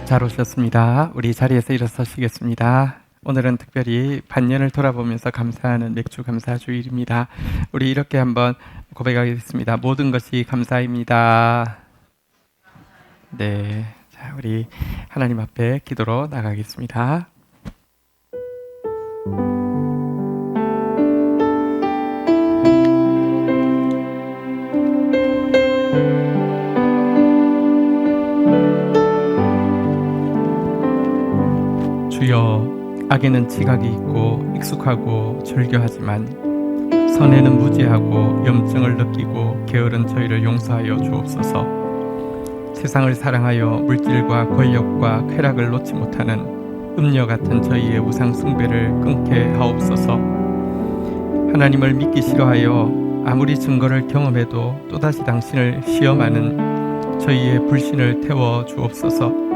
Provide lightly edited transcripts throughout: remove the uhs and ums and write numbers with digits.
잘 오셨습니다. 우리 자리에서 일어서시겠습니다. 오늘은 특별히 반년을 돌아보면서 감사하는 맥주 감사 주일입니다. 우리 이렇게 한번 고백하겠습니다. 모든 것이 감사입니다. 네, 자, 우리 하나님 앞에 기도로 나가겠습니다. 주여, 악에는 지각이 있고 익숙하고 절교하지만 선에는 무지하고 염증을 느끼고 게으른 저희를 용서하여 주옵소서. 세상을 사랑하여 물질과 권력과 쾌락을 놓지 못하는 음녀 같은 저희의 우상 숭배를 끊게 하옵소서. 하나님을 믿기 싫어하여 아무리 증거를 경험해도 또다시 당신을 시험하는 저희의 불신을 태워 주옵소서.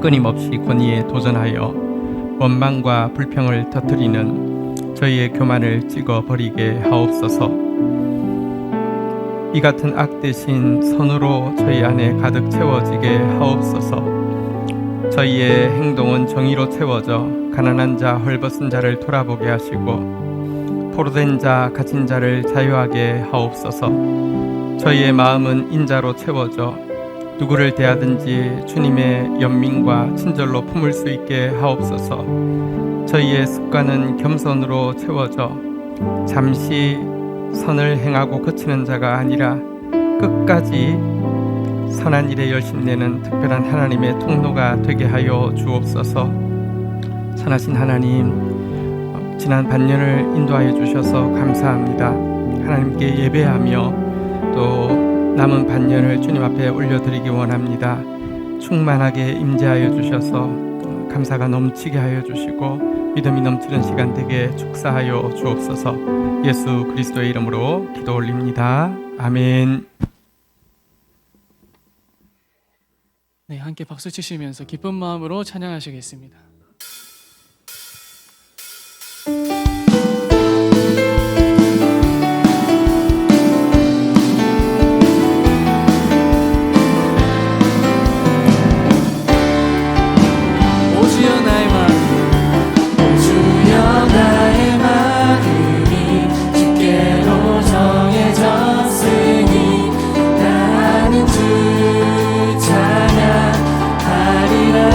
끊임없이 권위에 도전하여 원망과 불평을 터뜨리는 저희의 교만을 찍어버리게 하옵소서. 이 같은 악 대신 선으로 저희 안에 가득 채워지게 하옵소서. 저희의 행동은 정의로 채워져 가난한 자, 헐벗은 자를 돌아보게 하시고 포로된 자, 갇힌 자를 자유하게 하옵소서. 저희의 마음은 인자로 채워져 누구를 대하든지 주님의 연민과 친절로 품을 수 있게 하옵소서. 저희의 습관은 겸손으로 채워져 잠시 선을 행하고 그치는 자가 아니라 끝까지 선한 일에 열심내는 특별한 하나님의 통로가 되게 하여 주옵소서. 선하신 하나님, 지난 반년을 인도하여 주셔서 감사합니다. 하나님께 예배하며 또 남은 반년을 주님 앞에 올려드리기 원합니다. 충만하게 임재하여 주셔서 감사가 넘치게 하여 주시고 믿음이 넘치는 시간 되게 축사하여 주옵소서. 예수 그리스도의 이름으로 기도 올립니다. 아멘. 네, 함께 박수 치시면서 기쁜 마음으로 찬양하시겠습니다. 찬양하리라.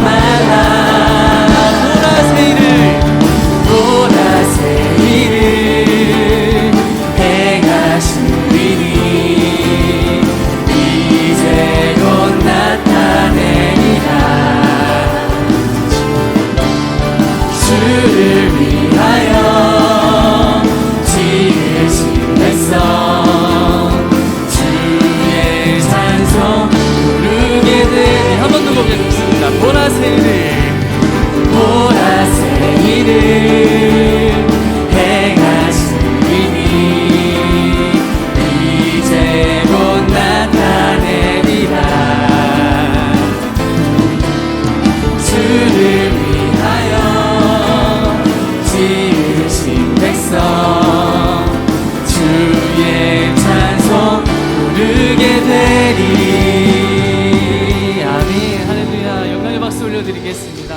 말라. 보라새 일을 행하시리니 이제 곧 나타내리라. 주를 위하여 지으신 백성 주의 찬송 부르게 되니. 한 번 더 보겠습니다. 보라새 일을 행하시리니 이제 곧 나타내리라. 주를 위하여 지으신 백성 주의 찬송 부르게 되리. 아멘. 할렐루야. 영광의 박수 올려드리겠습니다.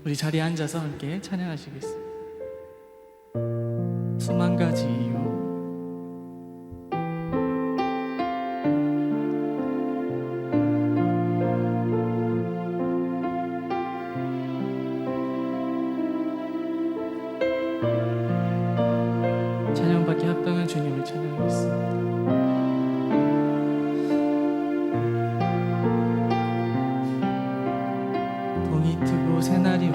우리 자리에 앉아서 함께 찬양하시겠습니다. 수만 가지 이유. 찬양받기 합당한 주님을 찬양하겠습니다. 동이 트고 새날이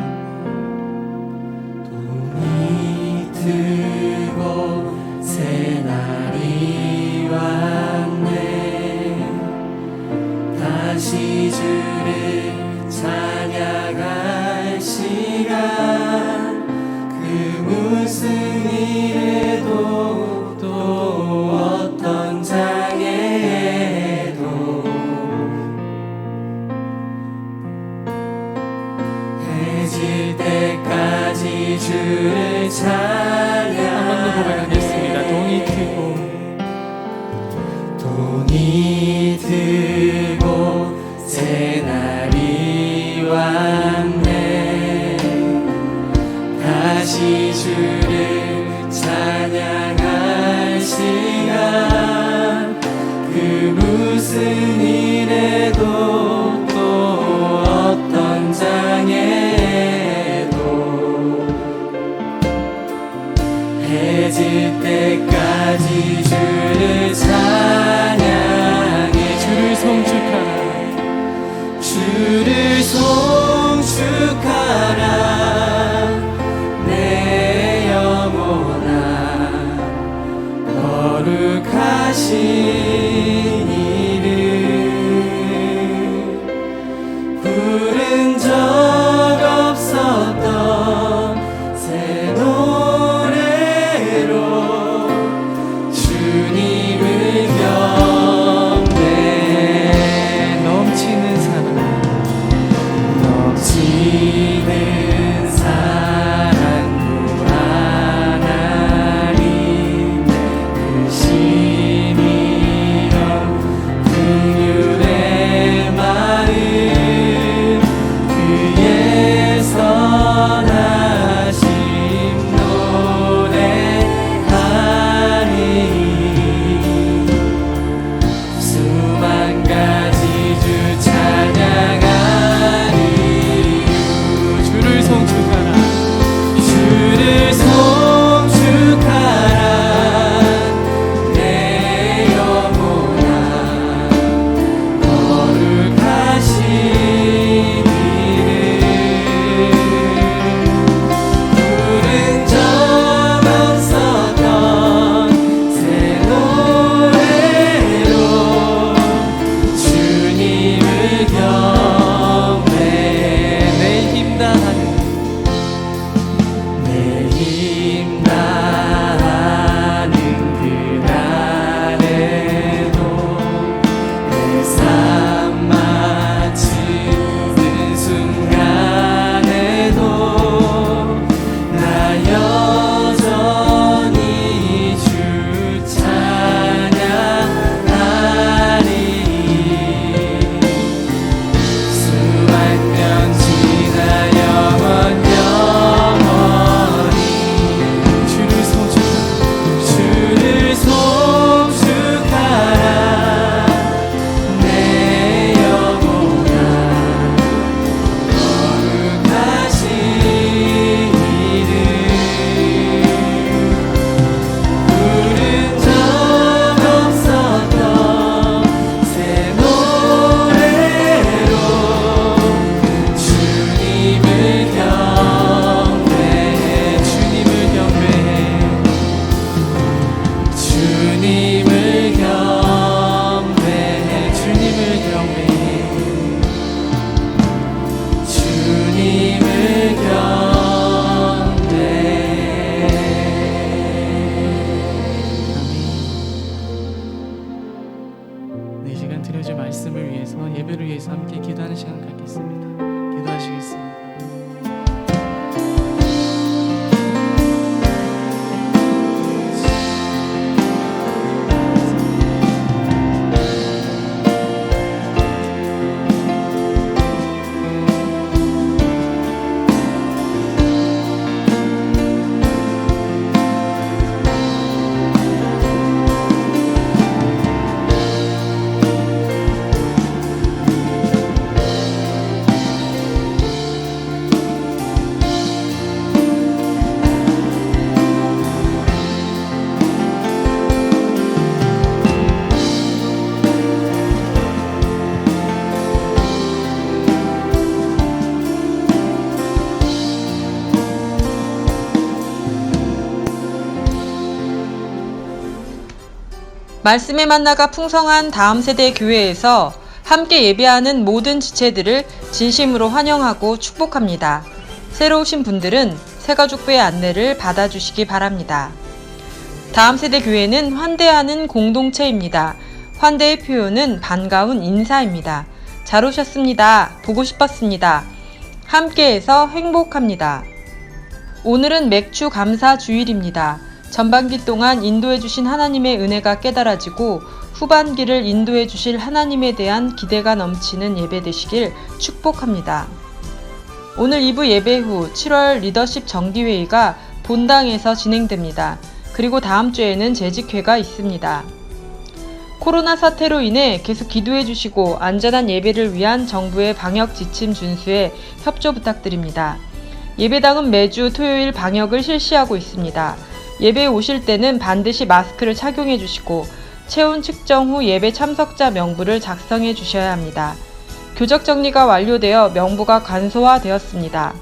동이 트고 새날이 왔네. 다시 주를 찬양할 시간. 그 무슨 일에도 또 어떤 장애에도 해질 때까지 주를 찬양. 한 번 더 고백하겠습니다. 동이 트고 새날이 왔네. 다시 주를 찬양할 시간. 그 무슨 일에도 또 어떤 장애에도 해질 때까지 주를 찬양해. 주를 송축하라. 주를 송축하라. 내 영혼아 거룩하신 이름 부른 적 없었던 새 노래로 주님을 경배. 넘치는 사랑 구하나니 그 심히 위해서 함께 기도하는 시간 갖겠습니다. 기도하시겠습니다. 말씀의 만나가 풍성한 다음 세대 교회에서 함께 예배하는 모든 지체들을 진심으로 환영하고 축복합니다. 새로 오신 분들은 새가족부의 안내를 받아주시기 바랍니다. 다음 세대 교회는 환대하는 공동체입니다. 환대의 표현은 반가운 인사입니다. 잘 오셨습니다. 보고 싶었습니다. 함께해서 행복합니다. 오늘은 맥주 감사 주일입니다. 전반기 동안 인도해 주신 하나님의 은혜가 깨달아지고 후반기를 인도해 주실 하나님에 대한 기대가 넘치는 예배 되시길 축복합니다. 오늘 2부 예배 후 7월 리더십 정기회의가 본당에서 진행됩니다. 그리고 다음 주에는 재직회가 있습니다. 코로나 사태로 인해 계속 기도해 주시고 안전한 예배를 위한 정부의 방역 지침 준수에 협조 부탁드립니다. 예배당은 매주 토요일 방역을 실시하고 있습니다. 예배에 오실 때는 반드시 마스크를 착용해 주시고 체온 측정 후 예배 참석자 명부를 작성해 주셔야 합니다. 교적 정리가 완료되어 명부가 간소화되었습니다.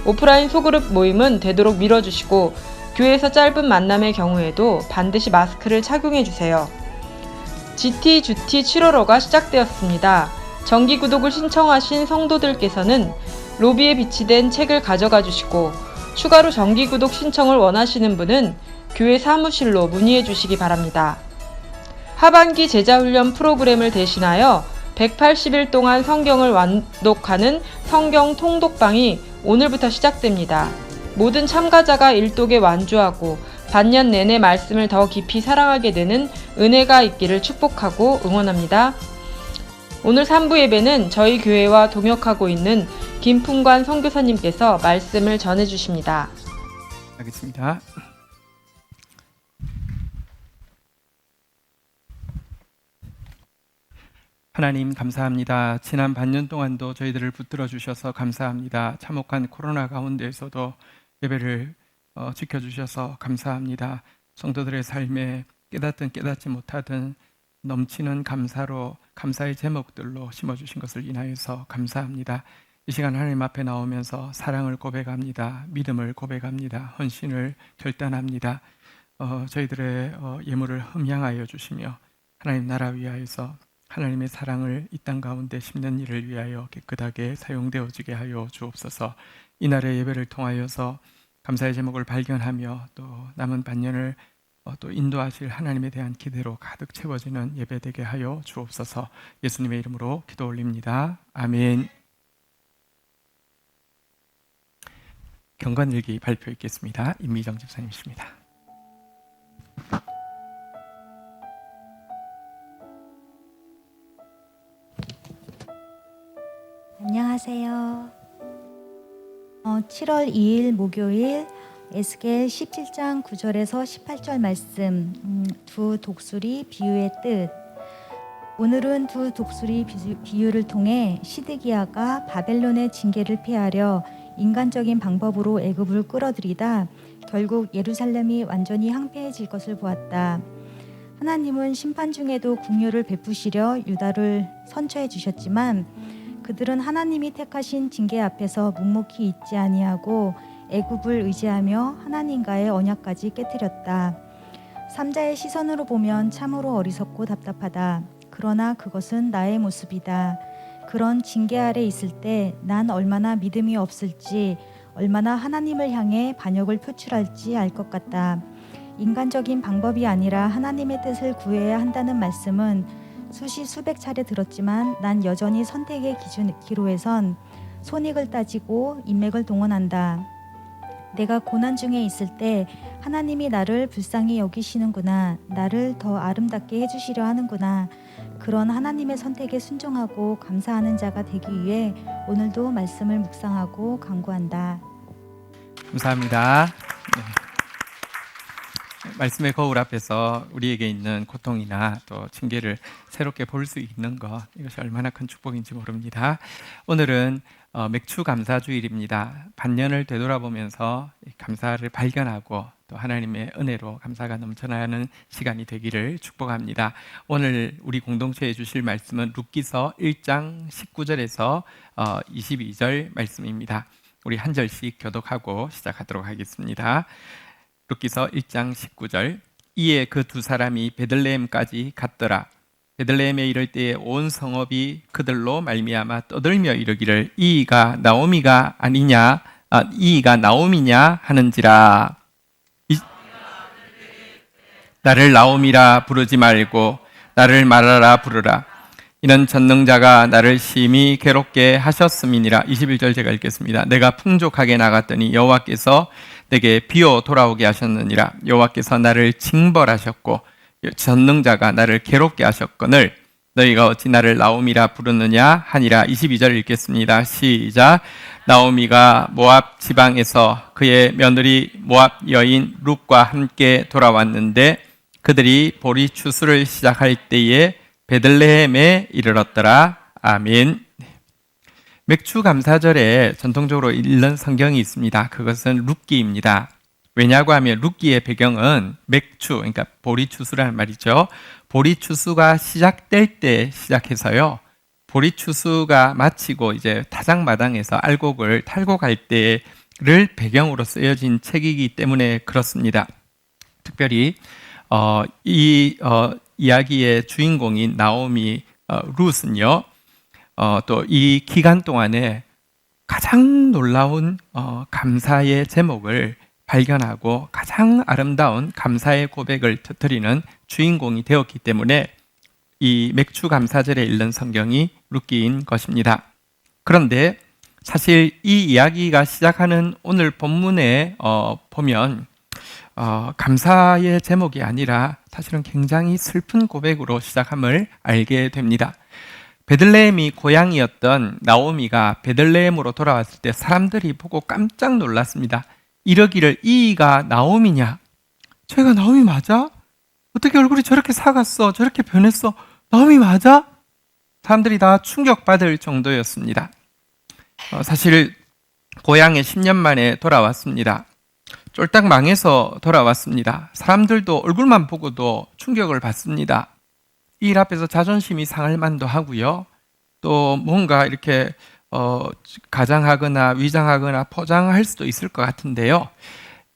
오프라인 소그룹 모임은 되도록 미뤄주시고 교회에서 짧은 만남의 경우에도 반드시 마스크를 착용해 주세요. GT 주티 7월호가 시작되었습니다. 정기 구독을 신청하신 성도들께서는 로비에 비치된 책을 가져가 주시고 추가로 정기 구독 신청을 원하시는 분은 교회 사무실로 문의해 주시기 바랍니다. 하반기 제자훈련 프로그램을 대신하여 180일 동안 성경을 완독하는 성경 통독방이 오늘부터 시작됩니다. 모든 참가자가 일독에 완주하고 반년 내내 말씀을 더 깊이 사랑하게 되는 은혜가 있기를 축복하고 응원합니다. 오늘 3부 예배는 저희 교회와 동역하고 있는 김풍관 선교사님께서 말씀을 전해주십니다. 하겠습니다. 하나님 감사합니다. 지난 반년 동안도 저희들을 붙들어 주셔서 감사합니다. 참혹한 코로나 가운데에서도 예배를 지켜주셔서 감사합니다. 성도들의 삶에 깨닫든 깨닫지 못하든 넘치는 감사로 감사의 제목들로 심어주신 것을 인하여서 감사합니다. 이 시간 하나님 앞에 나오면서 사랑을 고백합니다. 믿음을 고백합니다. 헌신을 결단합니다. 저희들의 예물을 흠양하여 주시며 하나님 나라 위하여서 하나님의 사랑을 이 땅 가운데 심는 일을 위하여 깨끗하게 사용되어지게 하여 주옵소서. 이날의 예배를 통하여서 감사의 제목을 발견하며 또 남은 반년을 또 인도하실 하나님에 대한 기대로 가득 채워지는 예배 되게 하여 주옵소서. 예수님의 이름으로 기도 올립니다. 아멘. 경건일기 발표 있겠습니다. 임미정 집사님이십니다. 안녕하세요. 7월 2일 목요일 에스겔 17장 9절에서 18절 말씀, 두 독수리 비유의 뜻. 오늘은 두 독수리 비유를 통해 시드기야가 바벨론의 징계를 피하려 인간적인 방법으로 애굽을 끌어들이다 결국 예루살렘이 완전히 황폐해질 것을 보았다. 하나님은 심판 중에도 긍휼을 베푸시려 유다를 선처해 주셨지만 그들은 하나님이 택하신 징계 앞에서 묵묵히 있지 아니하고 애굽을 의지하며 하나님과의 언약까지 깨뜨렸다. 삼자의 시선으로 보면 참으로 어리석고 답답하다. 그러나 그것은 나의 모습이다. 그런 징계 아래 있을 때 난 얼마나 믿음이 없을지, 얼마나 하나님을 향해 반역을 표출할지 알 것 같다. 인간적인 방법이 아니라 하나님의 뜻을 구해야 한다는 말씀은 수백 차례 들었지만 난 여전히 선택의 기로에선 손익을 따지고 인맥을 동원한다. 내가 고난 중에 있을 때 하나님이 나를 불쌍히 여기시는구나. 나를 더 아름답게 해주시려 하는구나. 그런 하나님의 선택에 순종하고 감사하는 자가 되기 위해 오늘도 말씀을 묵상하고 간구한다. 감사합니다. 네. 말씀의 거울 앞에서 우리에게 있는 고통이나 또 징계를 새롭게 볼 수 있는 것, 이것이 얼마나 큰 축복인지 모릅니다. 오늘은 맥주 감사 주일입니다. 반년을 되돌아보면서 감사를 발견하고 또 하나님의 은혜로 감사가 넘쳐나는 시간이 되기를 축복합니다. 오늘 우리 공동체에 주실 말씀은 룻기서 1장 19절에서 22절 말씀입니다. 우리 한 절씩 교독하고 시작하도록 하겠습니다. 룻기서 1장 19절. 이에 그 두 사람이 베들레헴까지 갔더라. 베들레헴에 이를 때에 온 성읍이 그들로 말미암아 떠들며 이르기를 이가 나오미가 아니냐, 이가 나오미냐 하는지라. 나를 나오미라 부르지 말고 나를 마라라 부르라. 이는 전능자가 나를 심히 괴롭게 하셨음이니라. 21절 제가 읽겠습니다. 내가 풍족하게 나갔더니 여호와께서 내게 비어 돌아오게 하셨느니라. 여호와께서 나를 징벌하셨고 전능자가 나를 괴롭게 하셨거늘 너희가 어찌 나를 나오미라 부르느냐 하니라. 22절 읽겠습니다. 시작. 나오미가 모압 지방에서 그의 며느리 모압 여인 룻과 함께 돌아왔는데 그들이 보리 추수를 시작할 때에 베들레헴에 이르렀더라. 아멘. 맥주 감사절에 전통적으로 읽는 성경이 있습니다. 그것은 룻기입니다. 왜냐고 하면 룻기의 배경은 맥주, 그러니까 보리 추수라는 말이죠. 보리 추수가 시작될 때 시작해서요. 보리 추수가 마치고 이제 타작마당에서 알곡을 탈고 갈 때를 배경으로 쓰여진 책이기 때문에 그렇습니다. 특별히 이 이야기의 주인공인 나오미 룻은요. 또 이 기간 동안에 가장 놀라운 감사의 제목을 발견하고 가장 아름다운 감사의 고백을 터뜨리는 주인공이 되었기 때문에 이 맥주 감사절에 읽는 성경이 룻기인 것입니다. 그런데 사실 이 이야기가 시작하는 오늘 본문에 보면 감사의 제목이 아니라 사실은 굉장히 슬픈 고백으로 시작함을 알게 됩니다. 베들레헴이 고향이었던 나오미가 베들레헴으로 돌아왔을 때 사람들이 보고 깜짝 놀랐습니다. 이러기를 이가 나오미냐? 쟤가 나오미 맞아? 어떻게 얼굴이 저렇게 사갔어? 저렇게 변했어? 나오미 맞아? 사람들이 다 충격받을 정도였습니다. 사실 고향에 10년 만에 돌아왔습니다. 쫄딱 망해서 돌아왔습니다. 사람들도 얼굴만 보고도 충격을 받습니다. 이 일 앞에서 자존심이 상할 만도 하고요. 또 뭔가 이렇게 가장하거나 위장하거나 포장할 수도 있을 것 같은데요.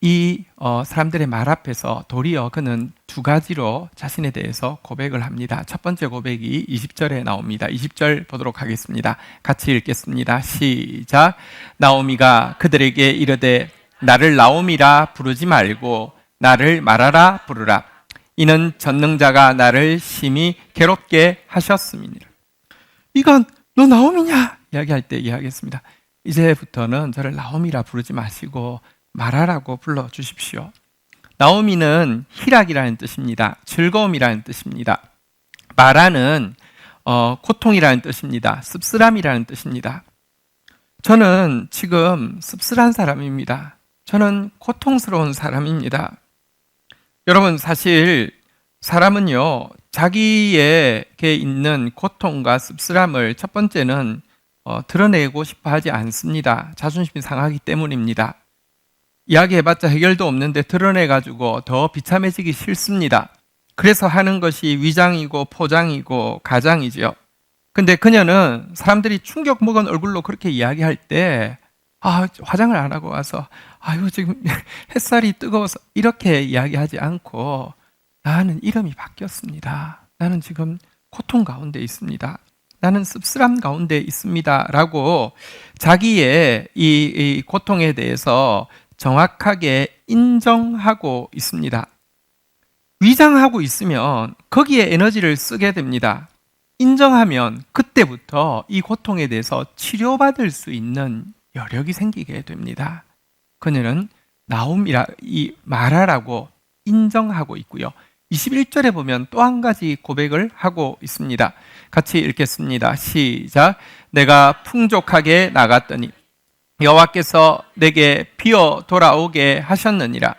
이 사람들의 말 앞에서 도리어 그는 두 가지로 자신에 대해서 고백을 합니다. 첫 번째 고백이 20절에 나옵니다. 20절 보도록 하겠습니다. 같이 읽겠습니다. 시작. 나오미가 그들에게 이르되 나를 나오미라 부르지 말고 나를 마라라 부르라. 이는 전능자가 나를 심히 괴롭게 하셨음이니라. 이건 너 나오미냐? 이야기할 때 이야기했습니다. 이제부터는 저를 나오미라 부르지 마시고 마라라고 불러주십시오. 나오미는 희락이라는 뜻입니다. 즐거움이라는 뜻입니다. 마라는 고통이라는 뜻입니다. 씁쓸함이라는 뜻입니다. 저는 지금 씁쓸한 사람입니다. 저는 고통스러운 사람입니다. 여러분, 사실 사람은요, 자기에게 있는 고통과 씁쓸함을 첫 번째는 드러내고 싶어 하지 않습니다. 자존심이 상하기 때문입니다. 이야기해봤자 해결도 없는데 드러내가지고 더 비참해지기 싫습니다. 그래서 하는 것이 위장이고 포장이고 가장이죠. 근데 그녀는 사람들이 충격 먹은 얼굴로 그렇게 이야기할 때 화장을 안 하고 와서 아유 지금 햇살이 뜨거워서 이렇게 이야기하지 않고 나는 이름이 바뀌었습니다. 나는 지금 고통 가운데 있습니다. 나는 씁쓸함 가운데 있습니다. 라고 자기의 이 고통에 대해서 정확하게 인정하고 있습니다. 위장하고 있으면 거기에 에너지를 쓰게 됩니다. 인정하면 그때부터 이 고통에 대해서 치료받을 수 있는 여력이 생기게 됩니다. 그녀는 나옴이라 이 마라라고 인정하고 있고요. 21절에 보면 또 한 가지 고백을 하고 있습니다. 같이 읽겠습니다. 시작. 내가 풍족하게 나갔더니 여호와께서 내게 비어 돌아오게 하셨느니라.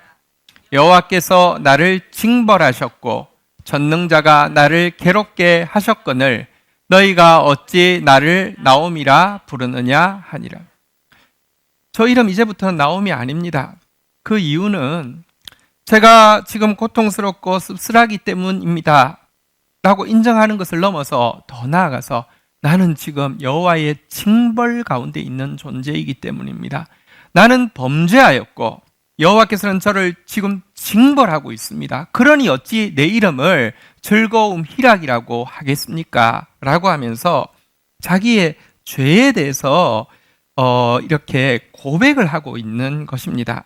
여호와께서 나를 징벌하셨고 전능자가 나를 괴롭게 하셨거늘 너희가 어찌 나를 나옴이라 부르느냐 하니라. 저 이름 이제부터는 나옴이 아닙니다. 그 이유는 제가 지금 고통스럽고 씁쓸하기 때문입니다 라고 인정하는 것을 넘어서 더 나아가서 나는 지금 여호와의 징벌 가운데 있는 존재이기 때문입니다. 나는 범죄하였고 여호와께서는 저를 지금 징벌하고 있습니다. 그러니 어찌 내 이름을 즐거움 희락이라고 하겠습니까? 라고 하면서 자기의 죄에 대해서 이렇게 고백을 하고 있는 것입니다.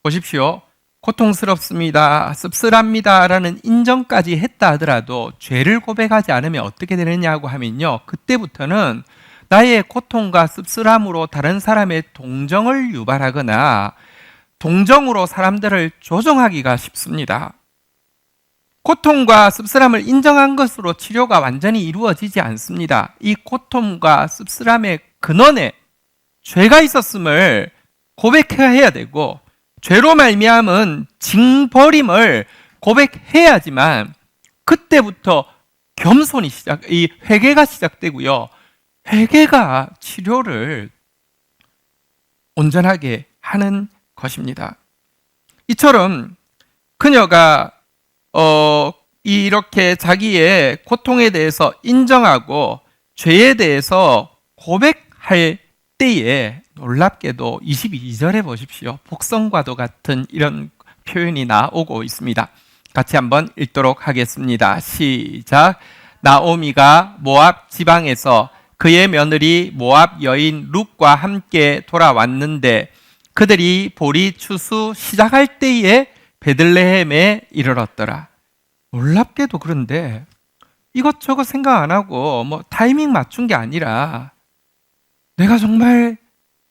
보십시오. 고통스럽습니다, 씁쓸합니다 라는 인정까지 했다 하더라도 죄를 고백하지 않으면 어떻게 되느냐고 하면요, 그때부터는 나의 고통과 씁쓸함으로 다른 사람의 동정을 유발하거나 동정으로 사람들을 조종하기가 쉽습니다. 고통과 씁쓸함을 인정한 것으로 치료가 완전히 이루어지지 않습니다. 이 고통과 씁쓸함의 근원에 죄가 있었음을 고백해야 되고 죄로 말미암은 징벌임을 고백해야지만 그때부터 겸손이 이 회개가 시작되고요. 회개가 치료를 온전하게 하는 것입니다. 이처럼 그녀가 이렇게 자기의 고통에 대해서 인정하고 죄에 대해서 고백할 때에 놀랍게도 22절에 보십시오. 복성과도 같은 이런 표현이 나오고 있습니다. 같이 한번 읽도록 하겠습니다. 시작. 나오미가 모압 지방에서 그의 며느리 모압 여인 룻과 함께 돌아왔는데 그들이 보리 추수 시작할 때에 베들레헴에 이르렀더라. 놀랍게도 그런데 이것저것 생각 안 하고 타이밍 맞춘 게 아니라 내가 정말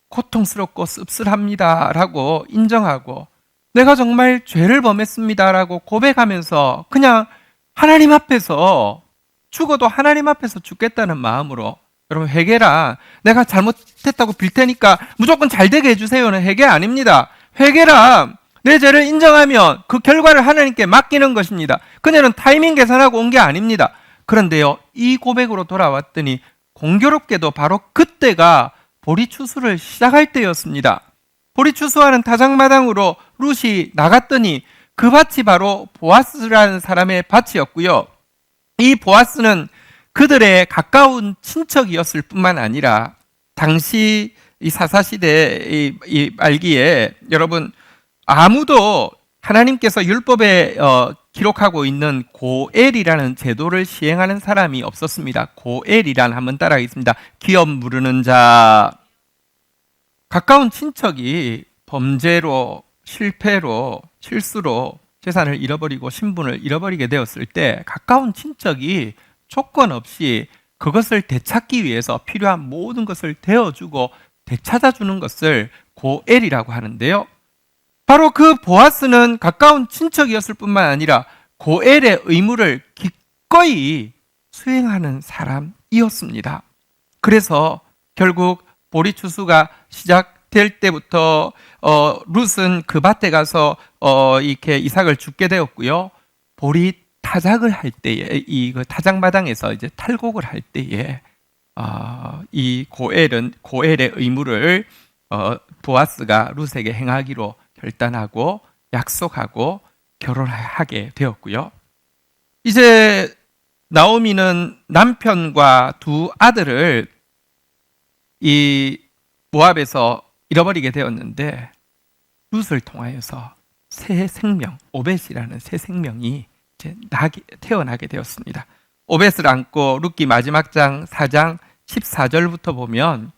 고통스럽고 씁쓸합니다 라고 인정하고 내가 정말 죄를 범했습니다 라고 고백하면서 그냥 하나님 앞에서 죽어도 하나님 앞에서 죽겠다는 마음으로, 여러분 회개라 내가 잘못했다고 빌 테니까 무조건 잘 되게 해주세요는 회개 아닙니다. 회개라 내 죄를 인정하면 그 결과를 하나님께 맡기는 것입니다. 그녀는 타이밍 계산하고 온 게 아닙니다. 그런데요, 이 고백으로 돌아왔더니 공교롭게도 바로 그때가 보리 추수를 시작할 때였습니다. 보리 추수하는 타작마당으로 룻이 나갔더니 그 밭이 바로 보아스라는 사람의 밭이었고요. 이 보아스는 그들의 가까운 친척이었을 뿐만 아니라 당시 이 사사시대 이 말기에 여러분 아무도 하나님께서 율법에 기록하고 있는 고엘이라는 제도를 시행하는 사람이 없었습니다. 고엘이란 한번 따라하겠습니다. 기업 무르는 자. 가까운 친척이 범죄로 실패로 실수로 재산을 잃어버리고 신분을 잃어버리게 되었을 때 가까운 친척이 조건 없이 그것을 되찾기 위해서 필요한 모든 것을 대어주고 되찾아주는 것을 고엘이라고 하는데요. 바로 그 보아스는 가까운 친척이었을 뿐만 아니라 고엘의 의무를 기꺼이 수행하는 사람이었습니다. 그래서 결국 보리 추수가 시작될 때부터 룻은 그 밭에 가서 이렇게 이삭을 줍게 되었고요. 보리 타작을 할 때에 이 타작마당에서 이제 탈곡을 할 때에 이 고엘의 의무를 보아스가 룻에게 행하기로 결단하고 약속하고 결혼하게 되었고요. 이제 나오미는 남편과 두 아들을 이 모압에서 잃어버리게 되었는데 룻을 통하여서 새 생명, 오벳이라는 새 생명이 이제 태어나게 되었습니다. 오벳을 안고 룻기 마지막 장 4장 14절부터 보면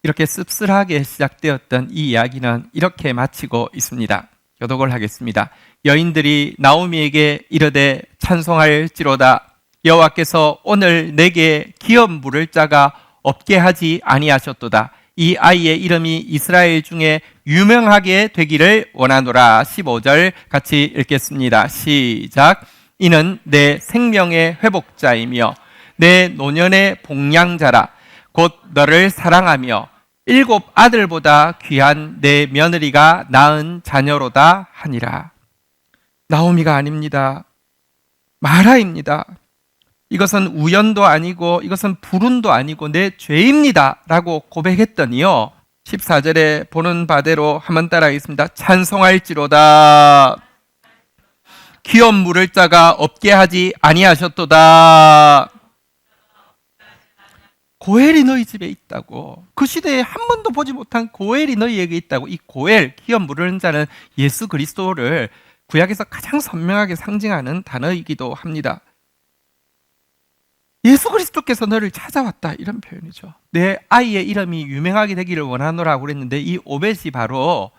이렇게 씁쓸하게 시작되었던 이 이야기는 이렇게 마치고 있습니다. 교독을 하겠습니다. 여인들이 나오미에게 이르되 찬송할지로다. 여호와께서 오늘 내게 기업 물을 자가 없게 하지 아니하셨도다. 이 아이의 이름이 이스라엘 중에 유명하게 되기를 원하노라. 15절 같이 읽겠습니다. 시작. 이는 내 생명의 회복자이며 내 노년의 복량자라. 곧 너를 사랑하며 7 아들보다 귀한 내 며느리가 낳은 자녀로다 하니라. 나오미가 아닙니다. 마라입니다. 이것은 우연도 아니고 이것은 불운도 아니고 내 죄입니다 라고 고백했더니요, 14절에 보는 바대로 한번 따라하겠습니다. 찬송할지로다. 기업 물을 자가 없게 하지 아니하셨도다. 고엘이 너희 집에 있다고. 그 시대에 한 번도 보지 못한 고엘이 너희에게 있다고. 이 고엘, 기업 물을 자는 예수 그리스도를 구약에서 가장 선명하게 상징하는 단어이기도 합니다. 예수 그리스도께서 너를 찾아왔다, 이런 표현이죠. 내 아이의 이름이 유명하게 되기를 원하노라고 그랬는데, 이 오벳이 바로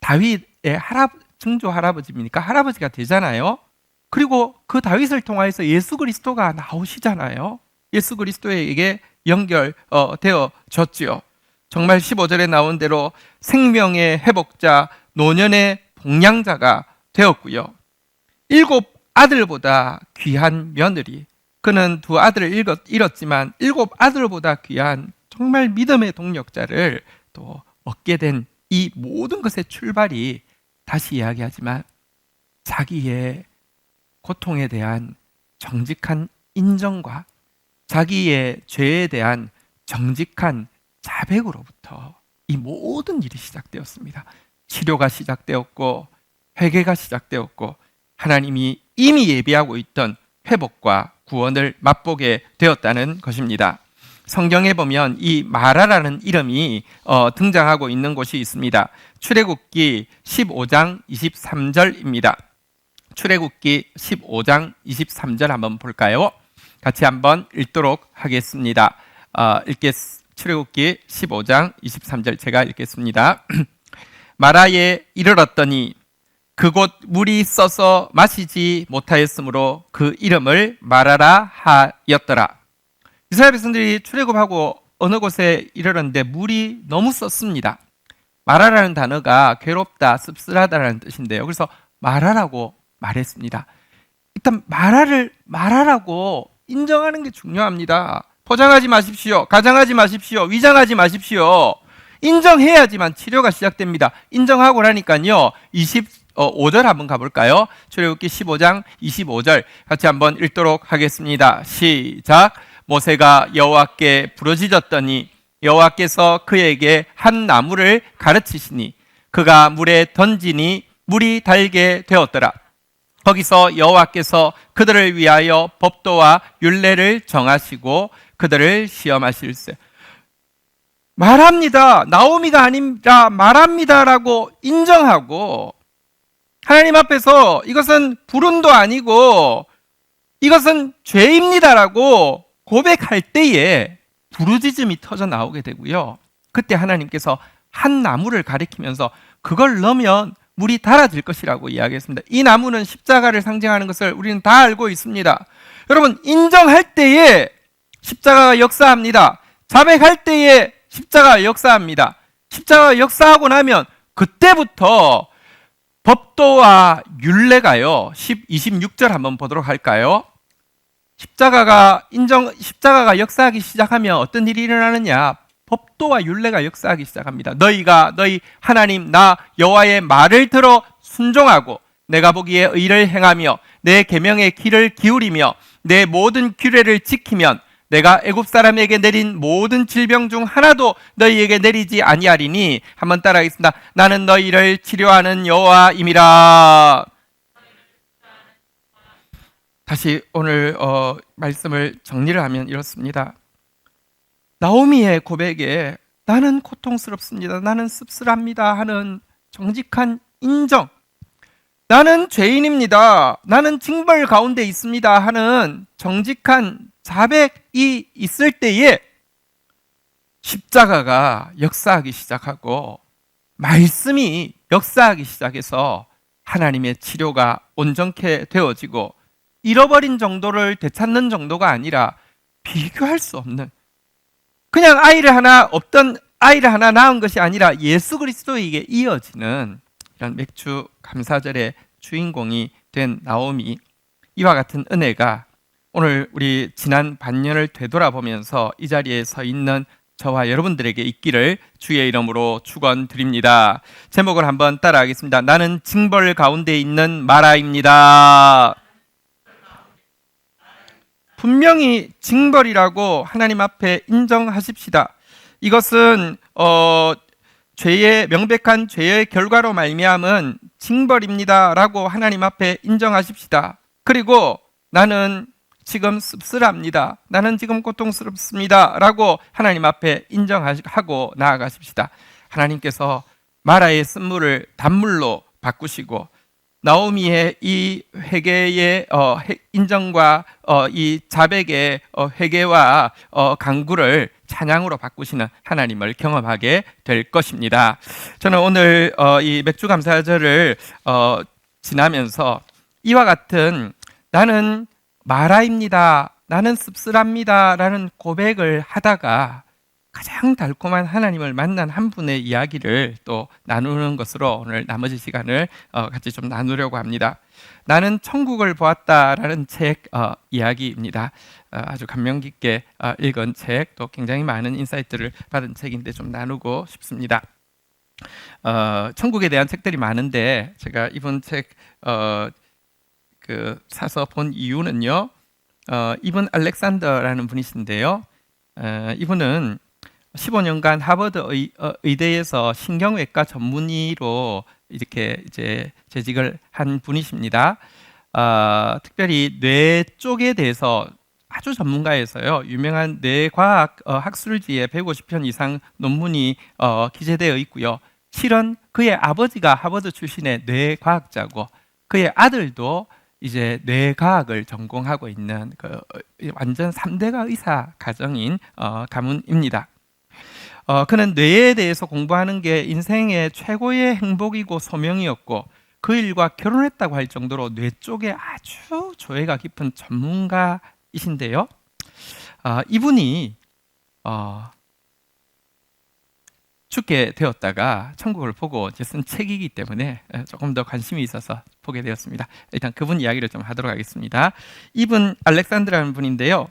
다윗의 증조 할아버지입니까? 할아버지가 되잖아요. 그리고 그 다윗을 통하여서 예수 그리스도가 나오시잖아요. 예수 그리스도에게 연결되어졌지요. 정말 15절에 나온 대로 생명의 회복자, 노년의 복량자가 되었고요. 7 아들보다 귀한 며느리, 그는 2 아들을 잃었지만 7 아들보다 귀한 정말 믿음의 동력자를 또 얻게 된 이 모든 것의 출발이, 다시 이야기하지만 자기의 고통에 대한 정직한 인정과 자기의 죄에 대한 정직한 자백으로부터 이 모든 일이 시작되었습니다. 치료가 시작되었고 회개가 시작되었고 하나님이 이미 예비하고 있던 회복과 구원을 맛보게 되었다는 것입니다. 성경에 보면 이 마라라는 이름이 등장하고 있는 곳이 있습니다. 출애굽기 15장 23절입니다. 출애굽기 15장 23절 한번 볼까요? 같이 한번 읽도록 하겠습니다. 출애굽기 15장 23절 제가 읽겠습니다. 마라에 이르렀더니 그곳 물이 써서 마시지 못하였으므로 그 이름을 마라라 하였더라. 이스라엘 백성들이 출애굽하고 어느 곳에 이르렀는데 물이 너무 썼습니다. 마라라는 단어가 괴롭다, 씁쓸하다라는 뜻인데요. 그래서 마라라고 말했습니다. 일단 마라라고 인정하는 게 중요합니다. 포장하지 마십시오. 가장하지 마십시오. 위장하지 마십시오. 인정해야지만 치료가 시작됩니다. 인정하고 나니까요, 25절 한번 가볼까요? 출애굽기 15장 25절 같이 한번 읽도록 하겠습니다. 시작. 모세가 여호와께 부르짖었더니 여호와께서 그에게 한 나무를 가르치시니 그가 물에 던지니 물이 달게 되었더라. 거기서 여호와께서 그들을 위하여 법도와 율례를 정하시고 그들을 시험하실세. 말합니다. 나오미가 아니라 말합니다라고 인정하고 하나님 앞에서 이것은 불운도 아니고 이것은 죄입니다라고 고백할 때에 부르짖음이 터져 나오게 되고요. 그때 하나님께서 한 나무를 가리키면서 그걸 넣으면 물이 달아질 것이라고 이야기했습니다. 이 나무는 십자가를 상징하는 것을 우리는 다 알고 있습니다. 여러분, 인정할 때에 십자가가 역사합니다. 자백할 때에 십자가가 역사합니다. 십자가가 역사하고 나면 그때부터 법도와 율례가요. 26절 한번 보도록 할까요? 십자가가 역사하기 시작하면 어떤 일이 일어나느냐? 법도와 율례가 역사하기 시작합니다. 너희가 너희 하나님 나 여호와의 말을 들어 순종하고 내가 보기에 의를 행하며 내 계명의 귀를 기울이며 내 모든 규례를 지키면 내가 애굽 사람에게 내린 모든 질병 중 하나도 너희에게 내리지 아니하리니. 한번 따라하겠습니다. 나는 너희를 치료하는 여호와임이라. 다시 오늘 말씀을 정리를 하면 이렇습니다. 나오미의 고백에 나는 고통스럽습니다, 나는 씁쓸합니다 하는 정직한 인정, 나는 죄인입니다, 나는 징벌 가운데 있습니다 하는 정직한 자백이 있을 때에 십자가가 역사하기 시작하고 말씀이 역사하기 시작해서 하나님의 치료가 온전케 되어지고 잃어버린 정도를 되찾는 정도가 아니라 비교할 수 없는, 그냥 없던 아이를 하나 낳은 것이 아니라 예수 그리스도에게 이어지는 이런 맥주 감사절의 주인공이 된 나오미, 이와 같은 은혜가 오늘 우리 지난 반년을 되돌아보면서 이 자리에 서 있는 저와 여러분들에게 있기를 주의 이름으로 축원드립니다. 제목을 한번 따라하겠습니다. 나는 징벌 가운데 있는 마라입니다. 분명히 징벌이라고 하나님 앞에 인정하십시다. 이것은 죄의 명백한 죄의 결과로 말미암은 징벌입니다라고 하나님 앞에 인정하십시다. 그리고 나는 지금 씁쓸합니다. 나는 지금 고통스럽습니다. 라고 하나님 앞에 인정하고 나아가십시다. 하나님께서 마라의 쓴물을 단물로 바꾸시고 나오미의 이 회개의 인정과 이 자백의 회개와 간구를 찬양으로 바꾸시는 하나님을 경험하게 될 것입니다. 저는 오늘 이 맥주감사절을 지나면서 이와 같은 나는 마라입니다, 나는 씁쓸합니다 라는 고백을 하다가 가장 달콤한 하나님을 만난 한 분의 이야기를 또 나누는 것으로 오늘 나머지 시간을 같이 좀 나누려고 합니다. 나는 천국을 보았다라는 책 이야기입니다. 아주 감명 깊게 읽은 책, 또 굉장히 많은 인사이트를 받은 책인데 좀 나누고 싶습니다. 천국에 대한 책들이 많은데 제가 이번 책 사서 본 이유는요, 이분 알렉산더라는 분이신데요, 이분은 15년간 하버드 의대에서 신경외과 전문의로 이렇게 이제 재직을 한 분이십니다. 특별히 뇌 쪽에 대해서 아주 전문가에서요, 유명한 뇌과학 학술지에 150편 이상 논문이 기재되어 있고요. 실은 그의 아버지가 하버드 출신의 뇌과학자고 그의 아들도 이제 뇌과학을 전공하고 있는 완전 3대가 의사 가정인 가문입니다. 그는 뇌에 대해서 공부하는 게 인생의 최고의 행복이고 소명이었고 그 일과 결혼했다고 할 정도로 뇌 쪽에 아주 조예가 깊은 전문가이신데요. 이분이 죽게 되었다가 천국을 보고 이제 쓴 책이기 때문에 조금 더 관심이 있어서 보게 되었습니다. 일단 그분 이야기를 좀 하도록 하겠습니다. 이분 알렉산드라는 분인데요,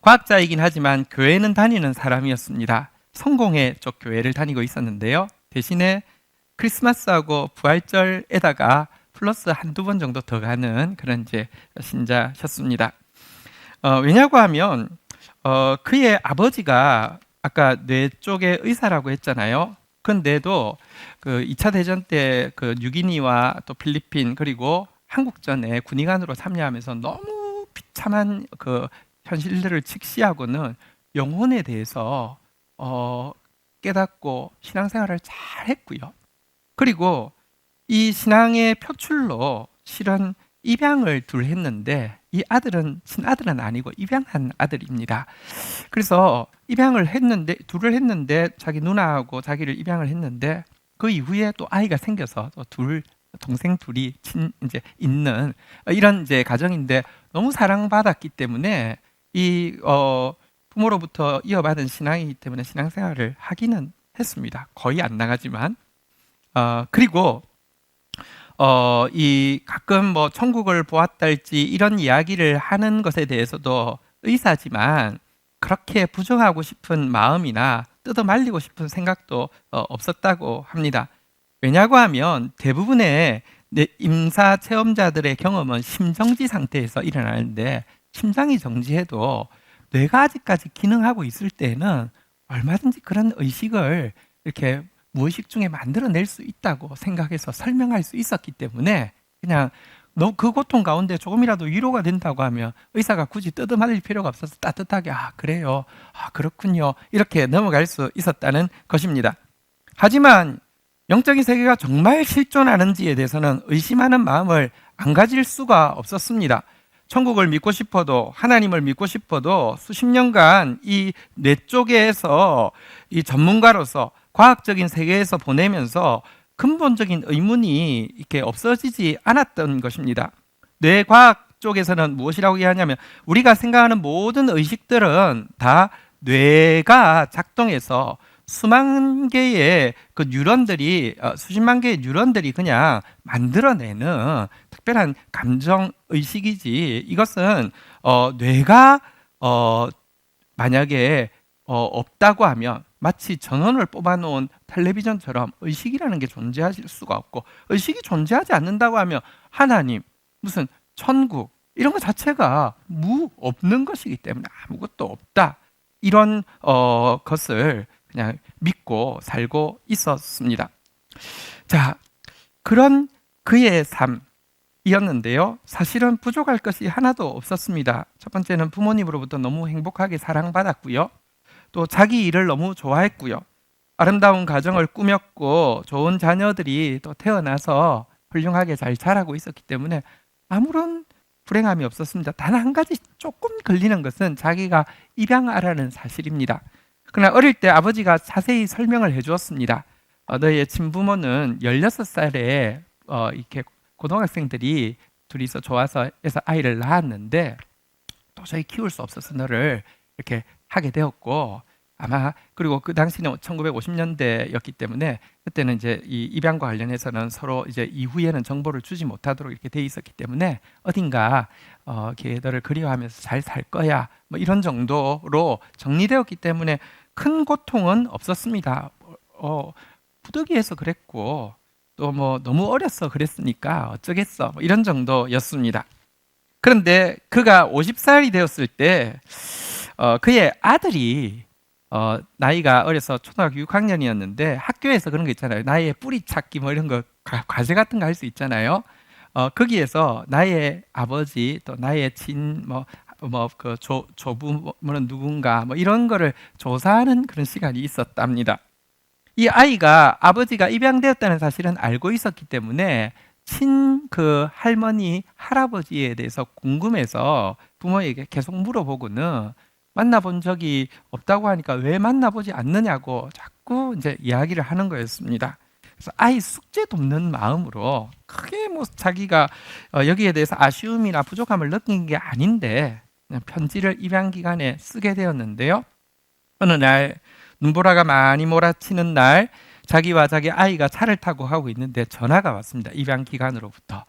과학자이긴 하지만 교회는 다니는 사람이었습니다. 성공회 쪽 교회를 다니고 있었는데요, 대신에 크리스마스하고 부활절에다가 플러스 한두 번 정도 더 가는 그런 이제 신자셨습니다. 왜냐고 하면 그의 아버지가 아까 뇌 쪽의 의사라고 했잖아요. 그런데도 그 2차 대전 때 그 뉴기니와 또 필리핀 그리고 한국전에 군의관으로 참여하면서 너무 비참한 그 현실들을 직시하고는 영혼에 대해서 깨닫고 신앙생활을 잘 했고요. 그리고 이 신앙의 표출로 실은 입양을 둘 했는데 이 아들은 친아들은 아니고 입양한 아들입니다. 그래서 입양을 했는데 둘을 했는데 자기 누나하고 자기를 입양을 했는데 그 이후에 또 아이가 생겨서 또 동생 둘이 이제 있는 이런 이제 가정인데 너무 사랑받았기 때문에 이 부모로부터 이어받은 신앙이기 때문에 신앙생활을 하기는 했습니다. 거의 안 나가지만 그리고 이 가끔 뭐 천국을 보았달지 이런 이야기를 하는 것에 대해서도 의사지만 그렇게 부정하고 싶은 마음이나 뜯어 말리고 싶은 생각도 없었다고 합니다. 왜냐고 하면 대부분의 임사 체험자들의 경험은 심정지 상태에서 일어나는데 심장이 정지해도 뇌가 아직까지 기능하고 있을 때는 얼마든지 그런 의식을 이렇게 무의식 중에 만들어낼 수 있다고 생각해서 설명할 수 있었기 때문에 그냥 너 그 고통 가운데 조금이라도 위로가 된다고 하면 의사가 굳이 뜯어말릴 필요가 없어서 따뜻하게 그래요, 그렇군요 이렇게 넘어갈 수 있었다는 것입니다. 하지만 영적인 세계가 정말 실존하는지에 대해서는 의심하는 마음을 안 가질 수가 없었습니다. 천국을 믿고 싶어도 하나님을 믿고 싶어도 수십 년간 이 뇌 쪽에서 이 전문가로서 과학적인 세계에서 보내면서 근본적인 의문이 이렇게 없어지지 않았던 것입니다. 뇌과학 쪽에서는 무엇이라고 이해하냐면 우리가 생각하는 모든 의식들은 다 뇌가 작동해서 수만 개의 그 뉴런들이 수십만 개의 뉴런들이 그냥 만들어내는 특별한 감정 의식이지 이것은 뇌가 만약에 없다고 하면 마치 전원을 뽑아놓은 텔레비전처럼 의식이라는 게 존재하실 수가 없고 의식이 존재하지 않는다고 하면 하나님, 무슨 천국 이런 것 자체가 없는 것이기 때문에 아무것도 없다. 이런 것을 그냥 믿고 살고 있었습니다. 자, 그런 그의 삶이었는데요. 사실은 부족할 것이 하나도 없었습니다. 첫 번째는 부모님으로부터 너무 행복하게 사랑받았고요. 또 자기 일을 너무 좋아했고요. 아름다운 가정을 꾸몄고 좋은 자녀들이 또 태어나서 훌륭하게 잘 자라고 있었기 때문에 아무런 불행함이 없었습니다. 단 한 가지 조금 걸리는 것은 자기가 입양아라는 사실입니다. 그러나 어릴 때 아버지가 자세히 설명을 해주었습니다. 너의 친부모는 16살에 이렇게 고등학생들이 둘이서 좋아서 해서 아이를 낳았는데 도저히 키울 수 없어서 너를 이렇게 하게 되었고 아마 그리고 그 당시는 1950년대였기 때문에 그때는 이제 이 입양과 관련해서는 서로 이제 이후에는 정보를 주지 못하도록 이렇게 돼 있었기 때문에 어딘가 걔들을 그리워하면서 잘 살 거야 뭐 이런 정도로 정리되었기 때문에 큰 고통은 없었습니다. 부득이해서 그랬고 또 뭐 너무 어려서 그랬으니까 어쩌겠어 뭐 이런 정도였습니다. 그런데 그가 50살이 되었을 때 그의 아들이 나이가 어려서 초등학교 6학년이었는데 학교에서 그런 거 있잖아요. 나의 뿌리 찾기 뭐 이런 거 과제 같은 거 할 수 있잖아요. 거기에서 나의 아버지 또 나의 그 조부모는 누군가 뭐 이런 거를 조사하는 그런 시간이 있었답니다. 이 아이가 아버지가 입양되었다는 사실은 알고 있었기 때문에 그 할머니 할아버지에 대해서 궁금해서 부모에게 계속 물어보고는 만나본 적이 없다고 하니까 왜 만나보지 않느냐고 자꾸 이제 이야기를 하는 거였습니다. 그래서 아이 숙제 돕는 마음으로 크게 뭐 자기가 여기에 대해서 아쉬움이나 부족함을 느낀 게 아닌데 그냥 편지를 입양 기간에 쓰게 되었는데요. 어느 날 눈보라가 많이 몰아치는 날 자기와 자기 아이가 차를 타고 가고 있는데 전화가 왔습니다. 입양 기관으로부터.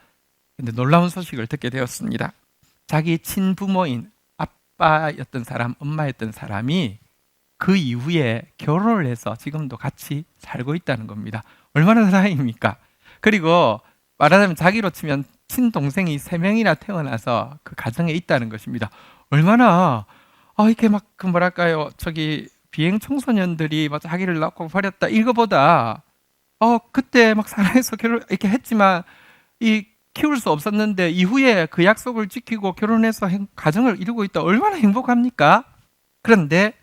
근데 놀라운 소식을 듣게 되었습니다. 자기 친부모인 아빠였던 사람, 엄마였던 사람이 그 이후에 결혼을 해서 지금도 같이 살고 있다는 겁니다. 얼마나 다행입니까? 그리고 말하자면 자기로 치면 친동생이 3명이나 태어나서 그 가정에 있다는 것입니다. 얼마나 이렇게 막 그 뭐랄까요, 비행 청소년들이 막 자기를 낳고 버렸다 이거보다 그때 막 사랑해서 결혼 이렇게 했지만 키울 수 없었는데 이후에 그 약속을 지키고 결혼해서 가정을 이루고 있다 얼마나 행복합니까? 그런데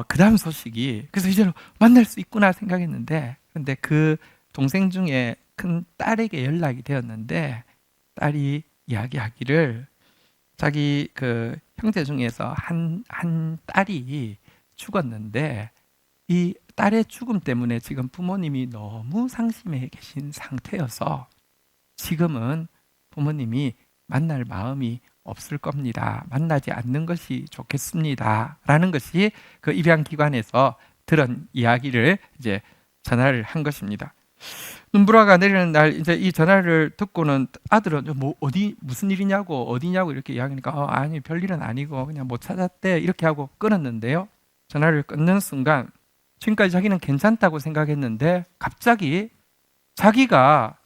그 다음 소식이 그래서 이제는 만날 수 있구나 생각했는데 그런데 그 동생 중에 큰 딸에게 연락이 되었는데 딸이 이야기하기를 자기 그 형제 중에서 한 딸이 죽었는데 이 딸의 죽음 때문에 지금 부모님이 너무 상심해 계신 상태여서 지금은 부모님이 만날 마음이 없을 겁니다. 만나지 않는 것이 좋겠습니다. 라는 것이 그 입양기관에서 들은 이야기를 이제 전화를 한 것입니다. 눈보라가 내리는 날 이제 이 전화를 듣고는 아들은 뭐 무슨 일이냐고 어디냐고 이렇게 이야기하니까 아니 별일은 아니고 그냥 못 찾았대 이렇게 하고 끊었는데요. 전화를 끊는 순간 지금까지 자기는 괜찮다고 생각했는데 갑자기 자기가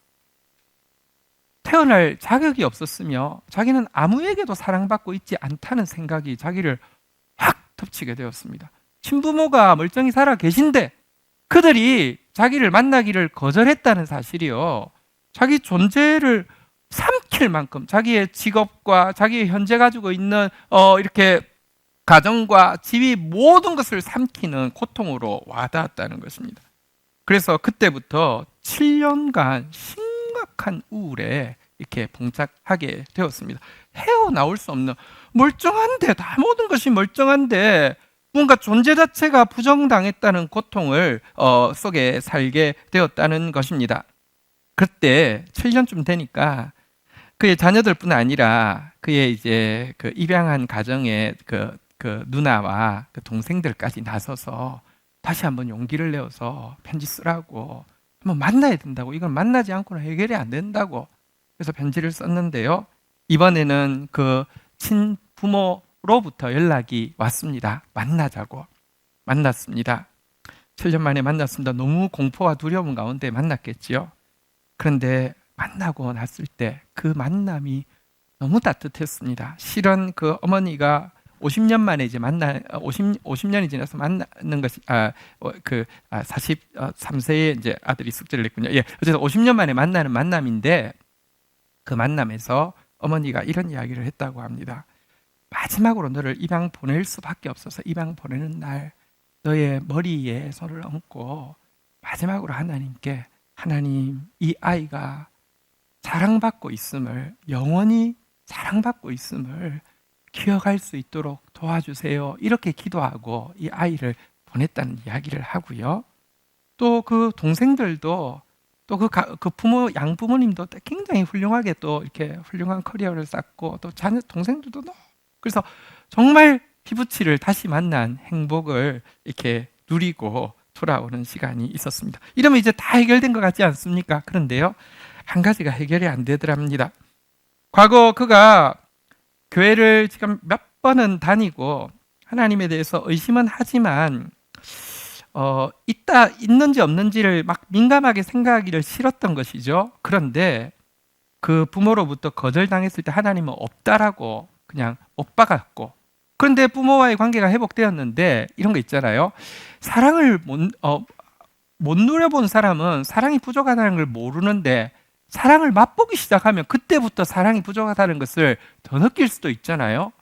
태어날 자격이 없었으며 자기는 아무에게도 사랑받고 있지 않다는 생각이 자기를 확 덮치게 되었습니다. 친부모가 멀쩡히 살아 계신데 그들이 자기를 만나기를 거절했다는 사실이요. 자기 존재를 삼킬 만큼 자기의 직업과 자기 현재 가지고 있는 이렇게 가정과 지위 모든 것을 삼키는 고통으로 와닿았다는 것입니다. 그래서 그때부터 7년간 심각한 우울에 이렇게 봉착하게 되었습니다. 헤어나올 수 없는 멀쩡한데 다 모든 것이 멀쩡한데 뭔가 존재 자체가 부정당했다는 고통을 속에 살게 되었다는 것입니다. 그때 7년쯤 되니까 그의 자녀들뿐 아니라 그의 이제 그 입양한 가정의 그 누나와 그 동생들까지 나서서 다시 한번 용기를 내어서 편지 쓰라고, 한번 만나야 된다고, 이걸 만나지 않고는 해결이 안 된다고, 그래서 편지를 썼는데요. 이번에는 그 친부모로부터 연락이 왔습니다. 만나자고. 만났습니다. 7년 만에 만났습니다. 너무 공포와 두려움 가운데 만났겠지요. 그런데 만나고 났을 때 그 만남이 너무 따뜻했습니다. 실은 그 어머니가 50년 만에 이제 50년이 지나서 만나는 것이 43세에 이제 아들이 숙제를 냈군요. 예, 어쨌든 50년 만에 만나는 만남인데 그 만남에서 어머니가 이런 이야기를 했다고 합니다. 마지막으로 너를 입양 보낼 수밖에 없어서 입양 보내는 날 너의 머리에 손을 얹고 마지막으로 하나님께, 하나님, 이 아이가 사랑받고 있음을, 영원히 사랑받고 있음을 기억할 수 있도록 도와주세요. 이렇게 기도하고 이 아이를 보냈다는 이야기를 하고요. 또 그 동생들도 또 그 부모, 양부모님도 굉장히 훌륭하게 또 이렇게 훌륭한 커리어를 쌓고 또 자녀 동생들도 그래서 정말 피부치를 다시 만난 행복을 이렇게 누리고 돌아오는 시간이 있었습니다. 이러면 이제 다 해결된 것 같지 않습니까? 그런데요, 한 가지가 해결이 안 되더랍니다. 과거 그가 교회를 지금 몇 번은 다니고 하나님에 대해서 의심은 하지만 있는지 없는지를 막 민감하게 생각하기를 싫었던 것이죠. 그런데 그 부모로부터 거절당했을 때 하나님은 없다라고 그냥 못 박았고, 그런데 부모와의 관계가 회복되었는데 이런 거 있잖아요. 사랑을 못 누려본 사람은 사랑이 부족하다는 걸 모르는데 사랑을 맛보기 시작하면 그때부터 사랑이 부족하다는 것을 더 느낄 수도 있잖아요.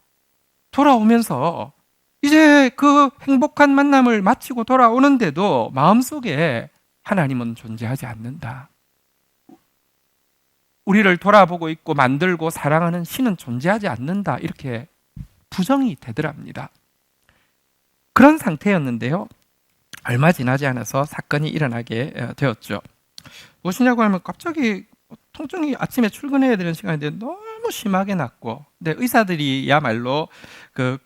돌아오면서 이제 그 행복한 만남을 마치고 돌아오는데도 마음속에 하나님은 존재하지 않는다. 우리를 돌아보고 있고 만들고 사랑하는 신은 존재하지 않는다. 이렇게 부정이 되더랍니다. 그런 상태였는데요. 얼마 지나지 않아서 사건이 일어나게 되었죠. 무엇이냐고 하면 갑자기 통증이 아침에 출근해야 되는 시간인데 너무 심하게 났고, 근데 의사들이야말로 그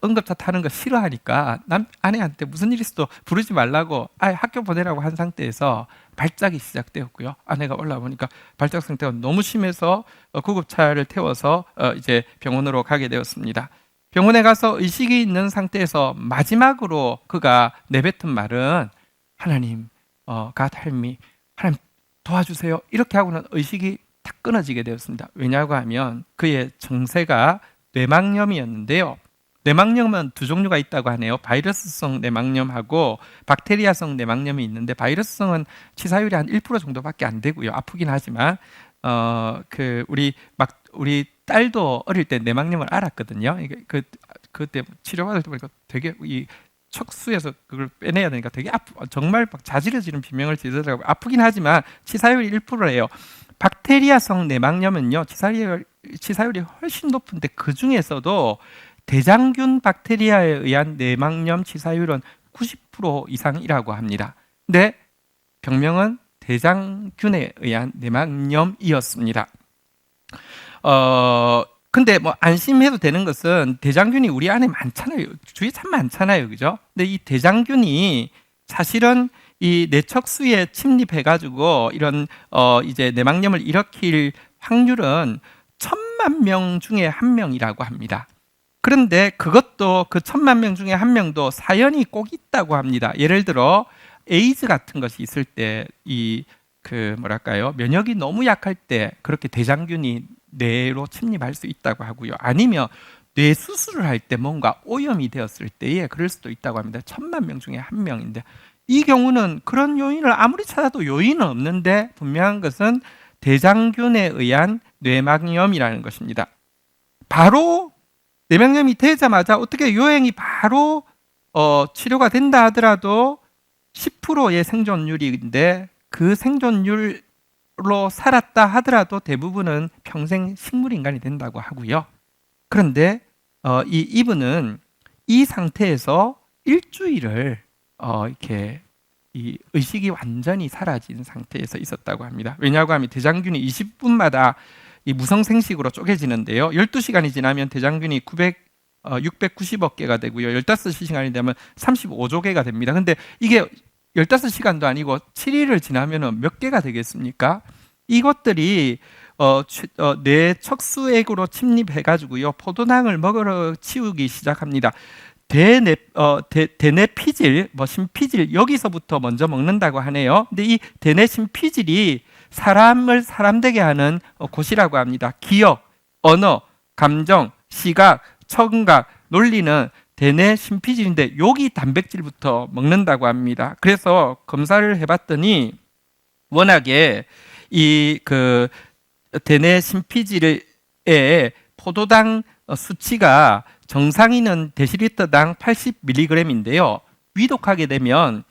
응급차 타는 거 싫어하니까 아내한테 무슨 일 있어도 부르지 말라고 아예 학교 보내라고 한 상태에서 발작이 시작되었고요. 아내가 올라오니까 발작 상태가 너무 심해서 구급차를 태워서 이제 병원으로 가게 되었습니다. 병원에 가서 의식이 있는 상태에서 마지막으로 그가 내뱉은 말은 하나님, God help me, 하나님 도와주세요. 이렇게 하고는 의식이 탁 끊어지게 되었습니다. 왜냐고 하면 그의 증세가 뇌막염이었는데요. 뇌막염은 두 종류가 있다고 하네요. 바이러스성 뇌막염하고 박테리아성 뇌막염이 있는데 바이러스성은 치사율이 한 1% 정도밖에 안 되고요. 아프긴 하지만 우리 딸도 어릴 때 뇌막염을 알았거든요. 그때 치료받을 때 보니까 되게 이 척수에서 그걸 빼내야 되니까 되게 정말 막 자지러지는 비명을 지르더라고요. 아프긴 하지만 치사율이 1%예요. 박테리아성 뇌막염은요, 치사율이 훨씬 높은데 그 중에서도 대장균 박테리아에 의한 뇌막염 치사율은 90% 이상이라고 합니다. 근데 병명은 대장균에 의한 뇌막염이었습니다. 근데 뭐 안심해도 되는 것은 대장균이 우리 안에 많잖아요. 주위에 참 많잖아요. 그죠? 근데 이 대장균이 사실은 이 뇌척수에 침입해가지고 이런 이제 뇌막염을 일으킬 확률은 1000만 명 중에 1명이라고 합니다. 그런데 그것도 그 1000만 명 중에 1명도 사연이 꼭 있다고 합니다. 예를 들어 에이즈 같은 것이 있을 때 면역이 너무 약할 때 그렇게 대장균이 뇌로 침입할 수 있다고 하고요. 아니면 뇌 수술을 할 때 뭔가 오염이 되었을 때에 그럴 수도 있다고 합니다. 1000만 명 중에 1명인데 이 경우는 그런 요인을 아무리 찾아도 요인은 없는데 분명한 것은 대장균에 의한 뇌막염이라는 것입니다. 바로 뇌막염이 되자마자 어떻게 요행이 바로 치료가 된다 하더라도 10%의 생존율인데 그 생존율로 살았다 하더라도 대부분은 평생 식물인간이 된다고 하고요. 그런데 이분은 이 상태에서 일주일을 이렇게 이 의식이 완전히 사라진 상태에서 있었다고 합니다. 왜냐하고 하면 대장균이 20분마다 이 무성생식으로 쪼개지는데요. 12시간이 지나면 대장균이 690억 개가 되고요. 15시간이 되면 35조 개가 됩니다. 근데 이게 15시간도 아니고 7일을 지나면 몇 개가 되겠습니까? 이것들이 뇌 척수액으로 침입해가지고요. 포도당을 먹으러 치우기 시작합니다. 대뇌 피질, 심피질 여기서부터 먼저 먹는다고 하네요. 근데 이 대뇌 심피질이 사람을 사람되게 하는 곳이라고 합니다. 기억, 언어, 감정, 시각, 청각, 논리는 대뇌 심피질인데 여기 단백질부터 먹는다고 합니다. 그래서 검사를 해봤더니 워낙에 이 대뇌 심피질의 포도당 수치가 정상인은 데시리터당 80mg인데요. 위독하게 되면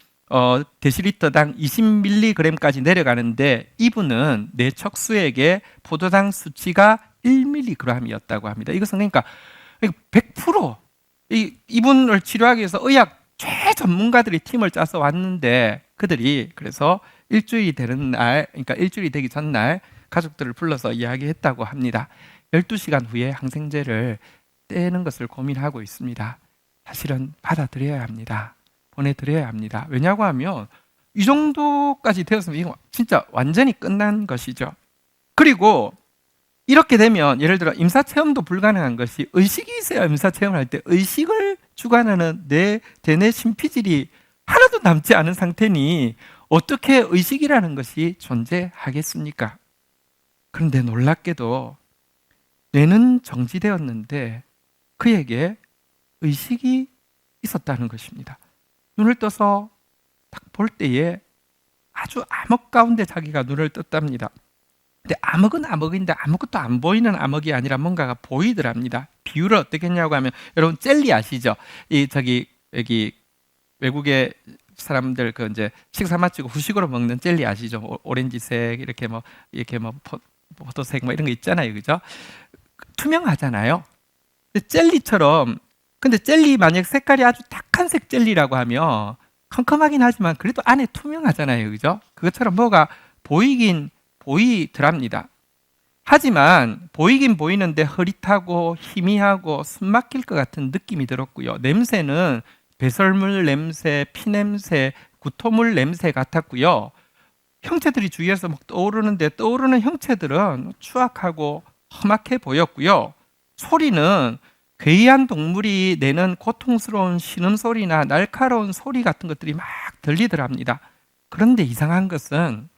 데시리터당 20mg까지 내려가는데 이분은 내 척수액의 포도당 수치가 1mg이었다고 합니다. 이것은 그러니까 100% 이분을 치료하기 위해서 의학 최전문가들이 팀을 짜서 왔는데 그들이 그래서 일주일이 되는 날, 그러니까 일주일이 되기 전날 가족들을 불러서 이야기했다고 합니다. 12시간 후에 항생제를 떼는 것을 고민하고 있습니다. 사실은 받아들여야 합니다. 보내드려야 합니다. 왜냐고 하면 이 정도까지 되었으면 이거 진짜 완전히 끝난 것이죠. 그리고 이렇게 되면 예를 들어 임사체험도 불가능한 것이 의식이 있어야 임사체험을 할 때 의식을 주관하는 내 대뇌 심피질이 하나도 남지 않은 상태니 어떻게 의식이라는 것이 존재하겠습니까? 그런데 놀랍게도 뇌는 정지되었는데 그에게 의식이 있었다는 것입니다. 눈을 떠서 딱 볼 때에 아주 암흑 가운데 자기가 눈을 떴답니다. 근데 암흑은 암흑인데 아무것도 안 보이는 암흑이 아니라 뭔가가 보이더랍니다. 비유를 어떻게 했냐고 하면 여러분 젤리 아시죠? 여기 외국의 사람들 이제 식사 마치고 후식으로 먹는 젤리 아시죠? 오렌지색 이렇게 포도색 이런 거 있잖아요, 그죠? 투명하잖아요. 근데 젤리처럼 근데 젤리 만약 색깔이 아주 탁한색 젤리라고 하면 컴컴하긴 하지만 그래도 안에 투명하잖아요, 그죠? 그것처럼 뭐가 보이긴 보이더랍니다. 하지만 보이긴 보이는데 흐릿하고 희미하고 숨 막힐 것 같은 느낌이 들었고요. 냄새는 배설물 냄새, 피냄새, 구토물 냄새 같았고요. 형체들이 주위에서 막 떠오르는데 떠오르는 형체들은 추악하고 험악해 보였고요. 소리는 괴이한 동물이 내는 고통스러운 신음소리나 날카로운 소리 같은 것들이 막 들리더랍니다. 그런데 이상한 것은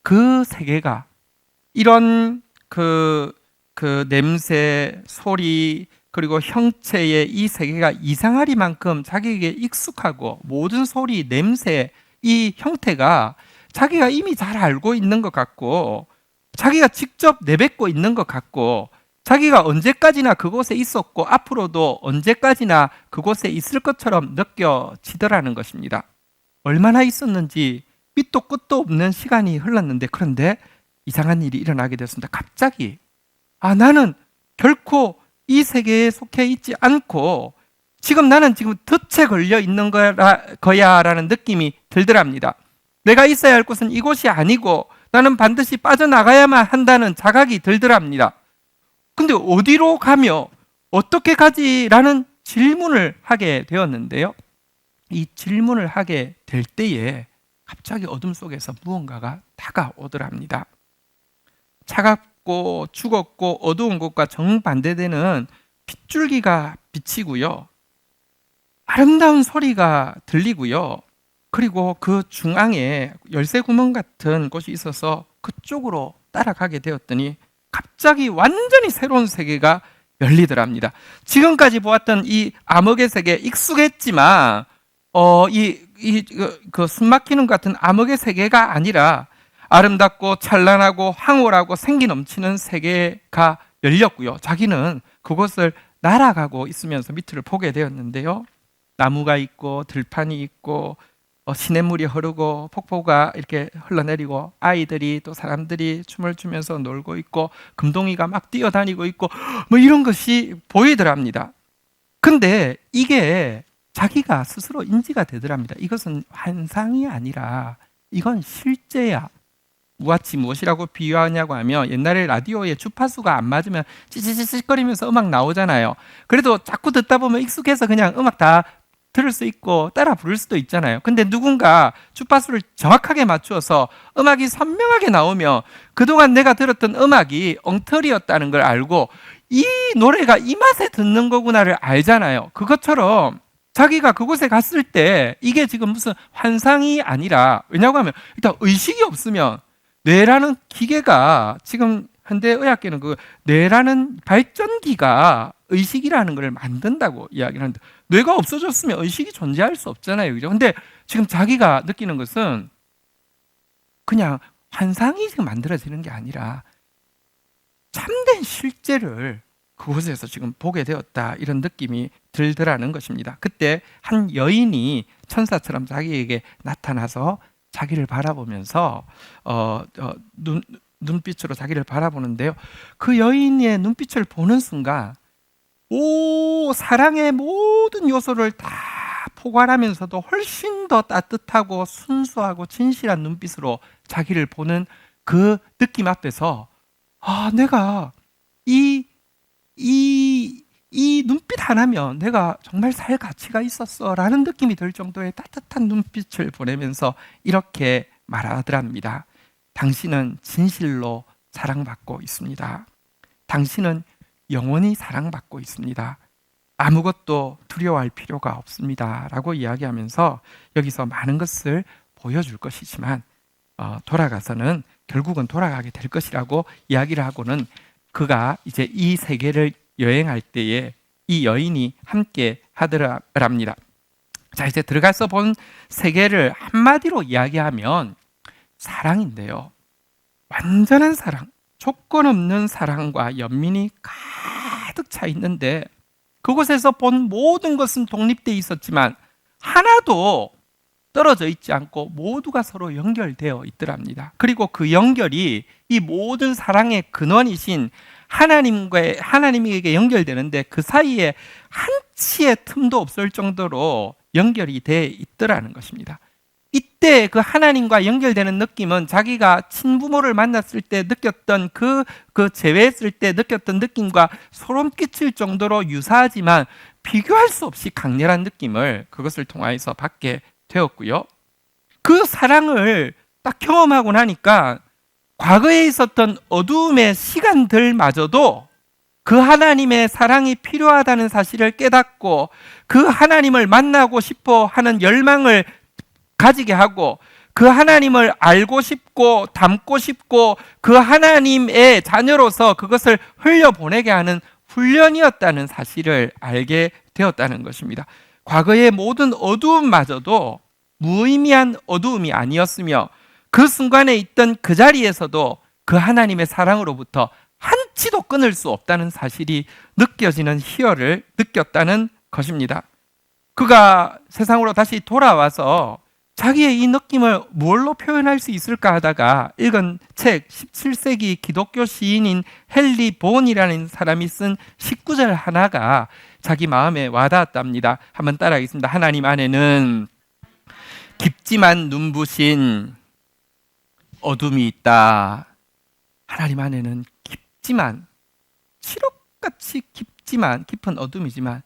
그 세계가 이런 그 냄새, 소리 그리고 형체의 이 세계가 이상하리만큼 자기에게 익숙하고 모든 소리, 냄새, 이 형태가 자기가 이미 잘 알고 있는 것 같고 자기가 직접 내뱉고 있는 것 같고 자기가 언제까지나 그곳에 있었고 앞으로도 언제까지나 그곳에 있을 것처럼 느껴지더라는 것입니다. 얼마나 있었는지 밑도 끝도 없는 시간이 흘렀는데 그런데 이상한 일이 일어나게 되었습니다. 갑자기 나는 결코 이 세계에 속해 있지 않고 나는 지금 덫에 걸려 있는 거야라는 느낌이 들더랍니다. 내가 있어야 할 곳은 이곳이 아니고 나는 반드시 빠져나가야만 한다는 자각이 들더랍니다. 근데 어디로 가며 어떻게 가지라는 질문을 하게 되었는데요. 이 질문을 하게 될 때에 갑자기 어둠 속에서 무언가가 다가오더랍니다. 차갑고 죽었고 어두운 곳과 정반대되는 빗줄기가 비치고요. 아름다운 소리가 들리고요. 그리고 그 중앙에 열쇠 구멍 같은 곳이 있어서 그쪽으로 따라가게 되었더니 갑자기 완전히 새로운 세계가 열리더랍니다. 지금까지 보았던 이 암흑의 세계 익숙했지만 숨 막히는 것 같은 암흑의 세계가 아니라 아름답고 찬란하고 황홀하고 생기 넘치는 세계가 열렸고요. 자기는 그곳을 날아가고 있으면서 밑을 보게 되었는데요. 나무가 있고 들판이 있고 시냇물이 흐르고 폭포가 이렇게 흘러내리고 아이들이 또 사람들이 춤을 추면서 놀고 있고 금동이가 막 뛰어다니고 있고 이런 것이 보이더랍니다. 근데 이게 자기가 스스로 인지가 되더랍니다. 이것은 환상이 아니라 이건 실제야. 무아치 무엇이라고 비유하냐고 하면 옛날에 라디오에 주파수가 안 맞으면 찌찌찌찌거리면서 음악 나오잖아요. 그래도 자꾸 듣다 보면 익숙해서 그냥 음악 다 들을 수 있고 따라 부를 수도 있잖아요. 근데 누군가 주파수를 정확하게 맞추어서 음악이 선명하게 나오면 그동안 내가 들었던 음악이 엉터리였다는 걸 알고 이 노래가 이 맛에 듣는 거구나를 알잖아요. 그것처럼 자기가 그곳에 갔을 때 이게 지금 무슨 환상이 아니라, 왜냐고 하면 일단 의식이 없으면 뇌라는 기계가, 지금 현대의학계는 그 뇌라는 발전기가 의식이라는 걸 만든다고 이야기를 하는데, 뇌가 없어졌으면 의식이 존재할 수 없잖아요. 그죠? 근데 지금 자기가 느끼는 것은 그냥 환상이 지금 만들어지는 게 아니라 참된 실제를 그곳에서 지금 보게 되었다, 이런 느낌이 들더라는 것입니다. 그때 한 여인이 천사처럼 자기에게 나타나서 자기를 바라보면서 눈빛으로 자기를 바라보는데요. 그 여인의 눈빛을 보는 순간 사랑의 모든 요소를 다 포괄하면서도 훨씬 더 따뜻하고 순수하고 진실한 눈빛으로 자기를 보는 그 느낌 앞에서 내가 이 눈빛 하나면 내가 정말 살 가치가 있었어 라는 느낌이 들 정도의 따뜻한 눈빛을 보내면서 이렇게 말하더랍니다. 당신은 진실로 사랑받고 있습니다. 당신은 영원히 사랑받고 있습니다. 아무것도 두려워할 필요가 없습니다 라고 이야기하면서 여기서 많은 것을 보여줄 것이지만 돌아가서는 결국은 돌아가게 될 것이라고 이야기를 하고는 그가 이제 이 세계를 여행할 때에 이 여인이 함께 하더랍니다. 자, 이제 들어가서 본 세계를 한마디로 이야기하면 사랑인데요. 완전한 사랑, 조건 없는 사랑과 연민이 가득 차 있는데, 그곳에서 본 모든 것은 독립되어 있었지만 하나도 떨어져 있지 않고 모두가 서로 연결되어 있더랍니다. 그리고 그 연결이 이 모든 사랑의 근원이신 하나님에게 연결되는데 그 사이에 한치의 틈도 없을 정도로 연결이 돼 있더라는 것입니다. 이때 그 하나님과 연결되는 느낌은 자기가 친부모를 만났을 때 느꼈던 그 재회했을 때 느꼈던 느낌과 소름 끼칠 정도로 유사하지만 비교할 수 없이 강렬한 느낌을 그것을 통하여서 받게 되었고요. 그 사랑을 딱 경험하고 나니까 과거에 있었던 어두움의 시간들마저도 그 하나님의 사랑이 필요하다는 사실을 깨닫고 그 하나님을 만나고 싶어 하는 열망을 가지게 하고 그 하나님을 알고 싶고 닮고 싶고 그 하나님의 자녀로서 그것을 흘려보내게 하는 훈련이었다는 사실을 알게 되었다는 것입니다. 과거의 모든 어두움마저도 무의미한 어두움이 아니었으며 그 순간에 있던 그 자리에서도 그 하나님의 사랑으로부터 한치도 끊을 수 없다는 사실이 느껴지는 희열을 느꼈다는 것입니다. 그가 세상으로 다시 돌아와서 자기의 이 느낌을 뭘로 표현할 수 있을까 하다가 읽은 책, 17세기 기독교 시인인 헨리 본이라는 사람이 쓴 19절 하나가 자기 마음에 와닿았답니다. 한번 따라하겠습니다. 하나님 안에는 깊지만 눈부신 어둠이 있다. 하나님 안에는 깊지만, 칠흑같이 깊지만, 깊은 어둠이지만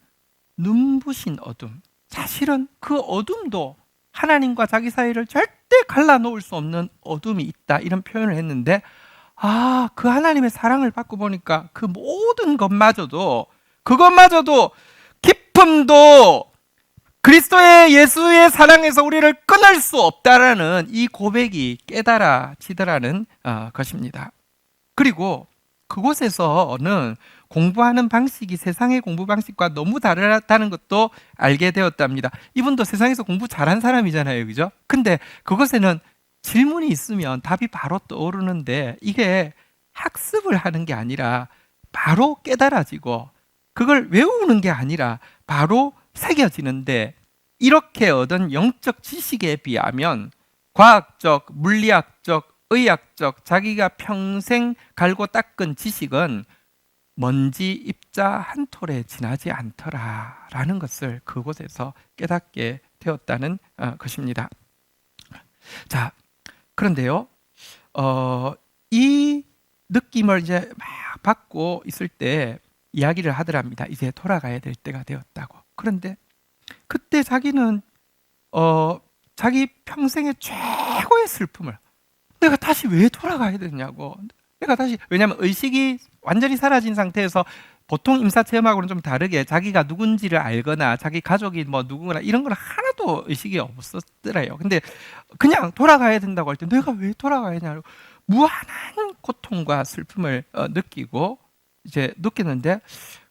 눈부신 어둠, 사실은 그 어둠도 하나님과 자기 사이를 절대 갈라놓을 수 없는 어둠이 있다, 이런 표현을 했는데, 그 하나님의 사랑을 받고 보니까 그 모든 것마저도, 그것마저도 깊음도 그리스도의 예수의 사랑에서 우리를 끊을 수 없다라는 이 고백이 깨달아지더라는 것입니다. 그리고 그곳에서는 공부하는 방식이 세상의 공부 방식과 너무 다르다는 것도 알게 되었답니다. 이분도 세상에서 공부 잘한 사람이잖아요, 그죠? 근데 그곳에는 질문이 있으면 답이 바로 떠오르는데 이게 학습을 하는 게 아니라 바로 깨달아지고 그걸 외우는 게 아니라 바로 새겨지는데, 이렇게 얻은 영적 지식에 비하면 과학적, 물리학적, 의학적 자기가 평생 갈고 닦은 지식은 먼지 입자 한 톨에 지나지 않더라라는 것을 그곳에서 깨닫게 되었다는 것입니다. 자, 그런데요, 이 느낌을 이제 막 받고 있을 때 이야기를 하더랍니다. 이제 돌아가야 될 때가 되었다고. 그런데 그때 자기는 자기 평생의 최고의 슬픔을, 내가 다시 왜 돌아가야 되냐고. 내가 다시, 왜냐하면 의식이 완전히 사라진 상태에서 보통 임사체험하고는 좀 다르게 자기가 누군지를 알거나 자기 가족이 뭐 누구나 이런 건 하나도 의식이 없었더래요. 근데 그냥 돌아가야 된다고 할 때 내가 왜 돌아가야 되냐고 무한한 고통과 슬픔을 느끼고 이제 느끼는데,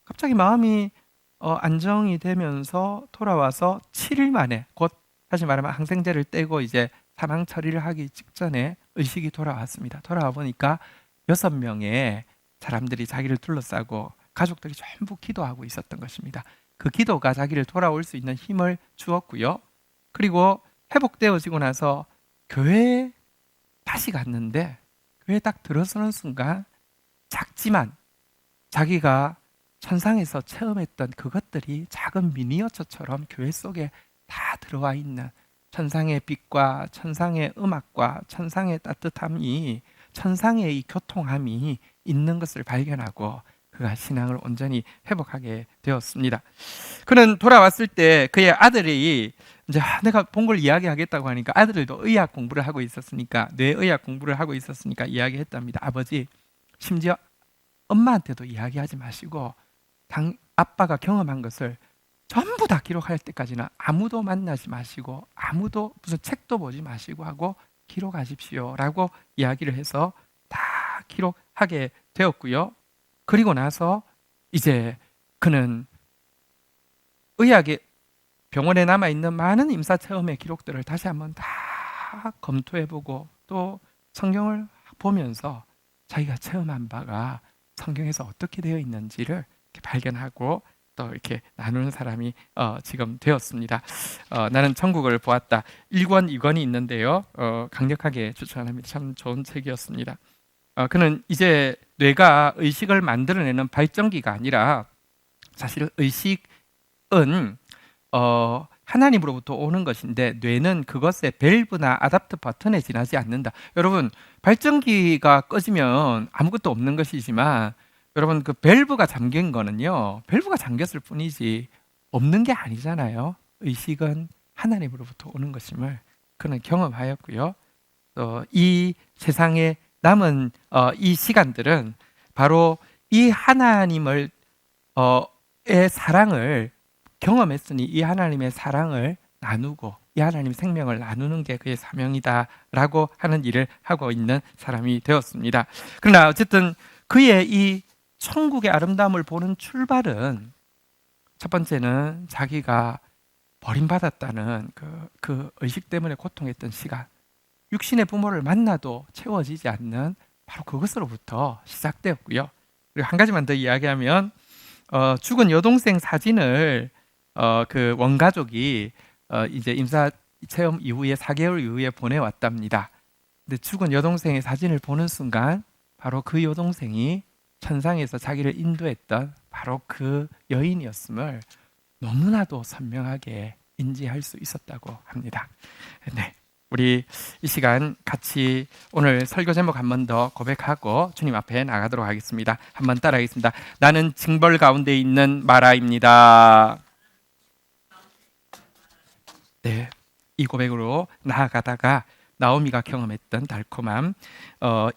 갑자기 마음이 안정이 되면서 돌아와서 7일 만에, 곧 다시 말하면 항생제를 떼고 이제 사망 처리를 하기 직전에 의식이 돌아왔습니다. 돌아와 보니까 6명의 사람들이 자기를 둘러싸고 가족들이 전부 기도하고 있었던 것입니다. 그 기도가 자기를 돌아올 수 있는 힘을 주었고요. 그리고 회복되어지고 나서 교회에 다시 갔는데, 교회에 딱 들어서는 순간 작지만 자기가 천상에서 체험했던 그것들이 작은 미니어처처럼 교회 속에 다 들어와 있는, 천상의 빛과 천상의 음악과 천상의 따뜻함이, 천상의 이 교통함이 있는 것을 발견하고 그가 신앙을 온전히 회복하게 되었습니다. 그는 돌아왔을 때 그의 아들이 이제 내가 본 걸 이야기하겠다고 하니까, 아들도 의학 공부를 하고 있었으니까, 뇌의학 공부를 하고 있었으니까 이야기했답니다. 아버지, 심지어 엄마한테도 이야기하지 마시고 아빠가 경험한 것을 전부 다 기록할 때까지는 아무도 만나지 마시고 아무도 무슨 책도 보지 마시고 하고 기록하십시오 라고 이야기를 해서 다 기록하게 되었고요. 그리고 나서 이제 그는 의학의 병원에 남아있는 많은 임사체험의 기록들을 다시 한번 다 검토해보고 또 성경을 보면서 자기가 체험한 바가 성경에서 어떻게 되어 있는지를 이렇게 발견하고 또 이렇게 나누는 사람이 지금 되었습니다. 나는 천국을 보았다. 1권, 2권이 있는데요. 강력하게 추천합니다. 참 좋은 책이었습니다. 그는 이제 뇌가 의식을 만들어내는 발전기가 아니라, 사실 의식은 하나님으로부터 오는 것인데 뇌는 그것의 밸브나 아답트 버튼에 지나지 않는다. 여러분, 발전기가 꺼지면 아무것도 없는 것이지만, 여러분 그 밸브가 잠긴 거는요, 밸브가 잠겼을 뿐이지 없는 게 아니잖아요. 의식은 하나님으로부터 오는 것임을 그는 경험하였고요. 또 이 세상에 남은 이 시간들은 바로 이 하나님을 의 사랑을 경험했으니 이 하나님의 사랑을 나누고 이 하나님의 생명을 나누는 게 그의 사명이다라고 하는 일을 하고 있는 사람이 되었습니다. 그러나 어쨌든 그의 이 천국의 아름다움을 보는 출발은, 첫 번째는 자기가 버림받았다는 그 의식 때문에 고통했던 시간, 육신의 부모를 만나도 채워지지 않는 바로 그것으로부터 시작되었고요. 그리고 한 가지만 더 이야기하면, 죽은 여동생 사진을 그 원가족이 이제 임사 체험 이후에 4개월 이후에 보내왔답니다. 근데 죽은 여동생의 사진을 보는 순간 바로 그 여동생이 천상에서 자기를 인도했던 바로 그 여인이었음을 너무나도 선명하게 인지할 수 있었다고 합니다. 네, 우리 이 시간 같이 오늘 설교 제목 한 번 더 고백하고 주님 앞에 나가도록 하겠습니다. 한번 따라하겠습니다. 나는 징벌 가운데 있는 마라입니다. 네, 이 고백으로 나아가다가 나오미가 경험했던 달콤함,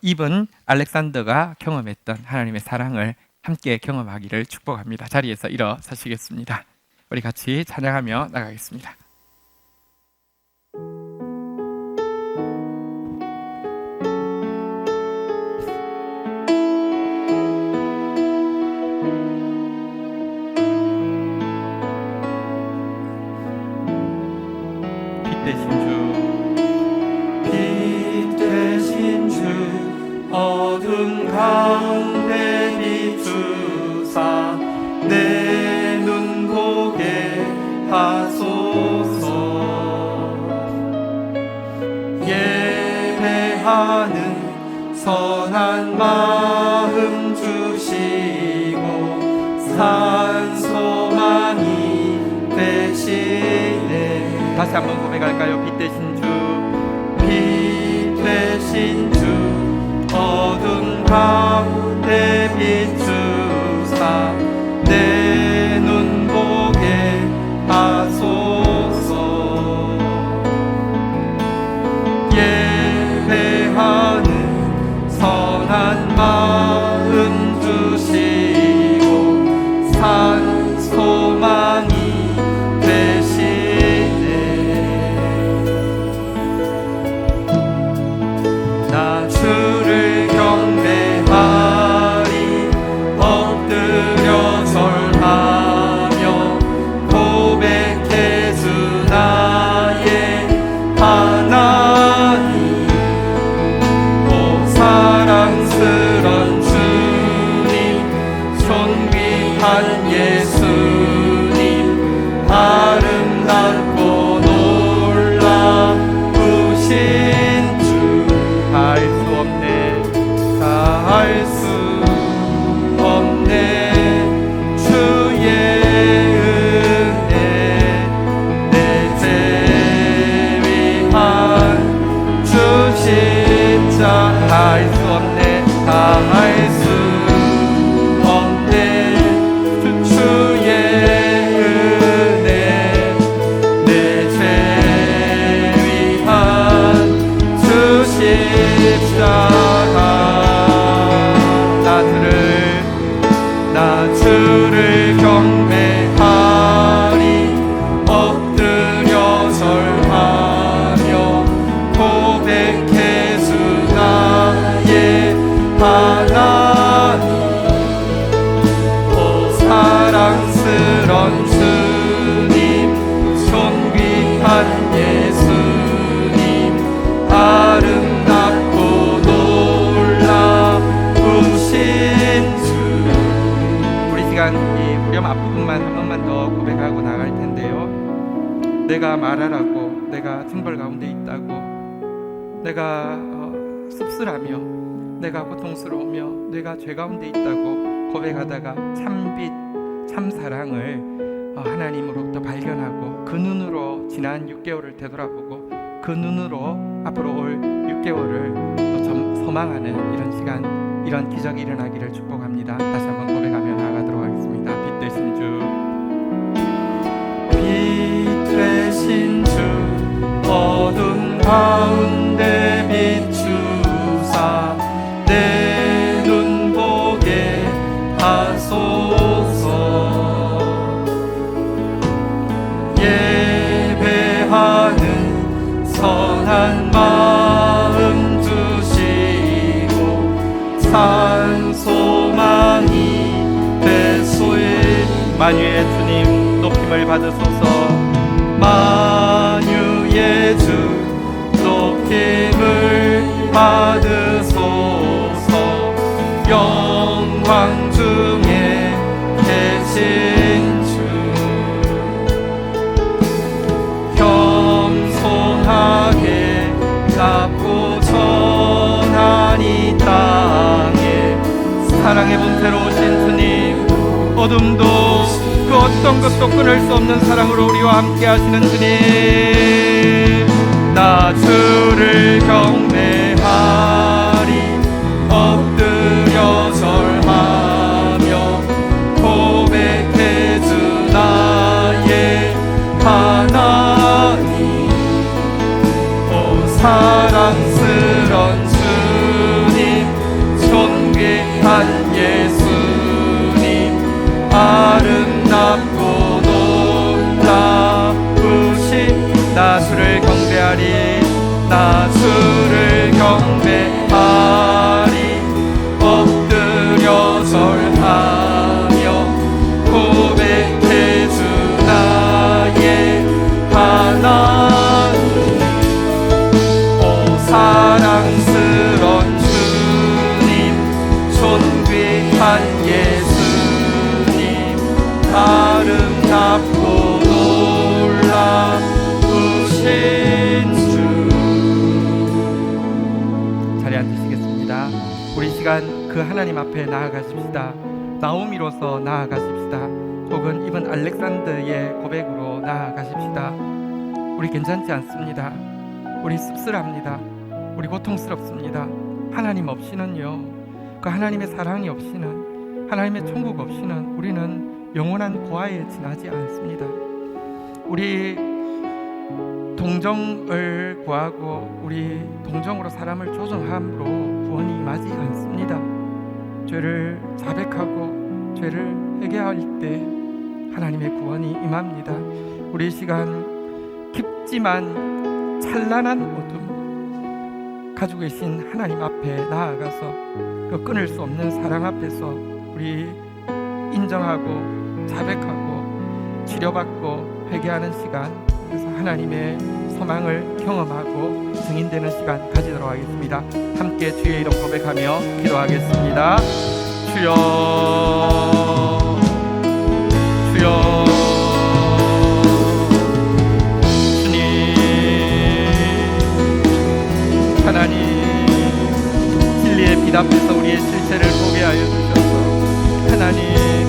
입은 알렉산더가 경험했던 하나님의 사랑을 함께 경험하기를 축복합니다. 자리에서 일어서시겠습니다. 우리 같이 찬양하며 나가겠습니다. 어둠 가운데 비추사 내 눈 보게 하소서. 예배하는 선한 마음 주시고 산 소망이 되시네. 다시 한번 고백할까요? 빛 되신 주, 빛 되신 주, 가운데 비추사 내 눈 보게 하소서. 예배하는 선한 마음 주시고 산 소망이 되시네. 나 주를 경배하리 엎드려 절하며 고백해 주 나의 하나님. 오 사랑스런 주님 존귀한 예수님 아름답고 놀라우신 주. 다 할 수 없네, 다 할 수 없네. 주의 은혜 내 죄 위한 주 십자가. 다 할 수 없네, 다 할 수 없네. 주의 은혜 내 죄 위한 주 십자가. 나 주를 경배하리 엎드려 절하며 고백해 주 나의 하나님. 오 사랑스런 주님 존귀한 예수님 아름답고 놀라우신 주. 우리 시간 이 후렴 앞부분만 한 번만 더 고백하고 나갈 텐데요. 내가 말하라고, 내가 징벌 가운데 있다고, 내가 씁쓸하며, 내가 고통스러우며, 내가 죄 가운데 있다고 고백하다가 참빛, 참사랑을 하나님으로부터 발견하고 그 눈으로 지난 6개월을 되돌아보고 그 눈으로 앞으로 올 6개월을 또 소망하는 이런 시간, 이런 기적이 일어나기를 축복합니다. 다시 한번 고백하며 나아가도록 하겠습니다. 빛 되신 주, 빛 되신 주 어둠 가운데 비추사 내 눈 보게 하소서. 예배하는 선한 마음 주시고 산 소망이 되소이. 만유의 주님 높임을 받으소서. 만유의 주 높임을 받으소서. 영광 중에 계신 주 겸손하게 잡고 전한 이 땅에 사랑의 본태로 오신 주님, 어둠도 그 어떤 것도 끊을 수 없는 사랑으로 우리와 함께 하시는 주님. 나 주를 경배하리 엎드려 절하며 고백해 주 나의 하나님. 오 사랑스런 주님 존귀한 예수님 아름답고 놀라우신. 나 주를 경배하리, 나 주를 경배하리 엎드려 절하며 고백해 주 나의 하나님. 오 사랑스런 주님 존귀한 예수님 아름답고 놀라우신 주. 자리에 앉으시겠습니다. 우리 시간 그 하나님 앞에 나아가십시다. 나오미로서 나아가십시다. 혹은 이번 알렉산더의 고백으로 나아가십시다. 우리 괜찮지 않습니다. 우리 씁쓸합니다. 우리 고통스럽습니다. 하나님 없이는요 그 하나님의 사랑이 없이는, 하나님의 천국 없이는 우리는 영원한 고아에 지나지 않습니다. 우리 동정을 구하고 우리 동정으로 사람을 조정함으로 구원이 임하지 않습니다. 죄를 자백하고 죄를 회개할 때 하나님의 구원이 임합니다. 우리 이 시간 깊지만 찬란한 어둠 가지고 계신 하나님 앞에 나아가서 그 끊을 수 없는 사랑 앞에서 우리 인정하고 자백하고 치료받고 회개하는 시간, 그래서 하나님의 소망을 경험하고 증인되는 시간 가지도록 하겠습니다. 함께 주의 이름 고백하며 기도하겠습니다. 주여, 주여, 주님, 하나님, 진리의 빛 앞에서 우리의 실체를 보게 하여 주셔서 하나님,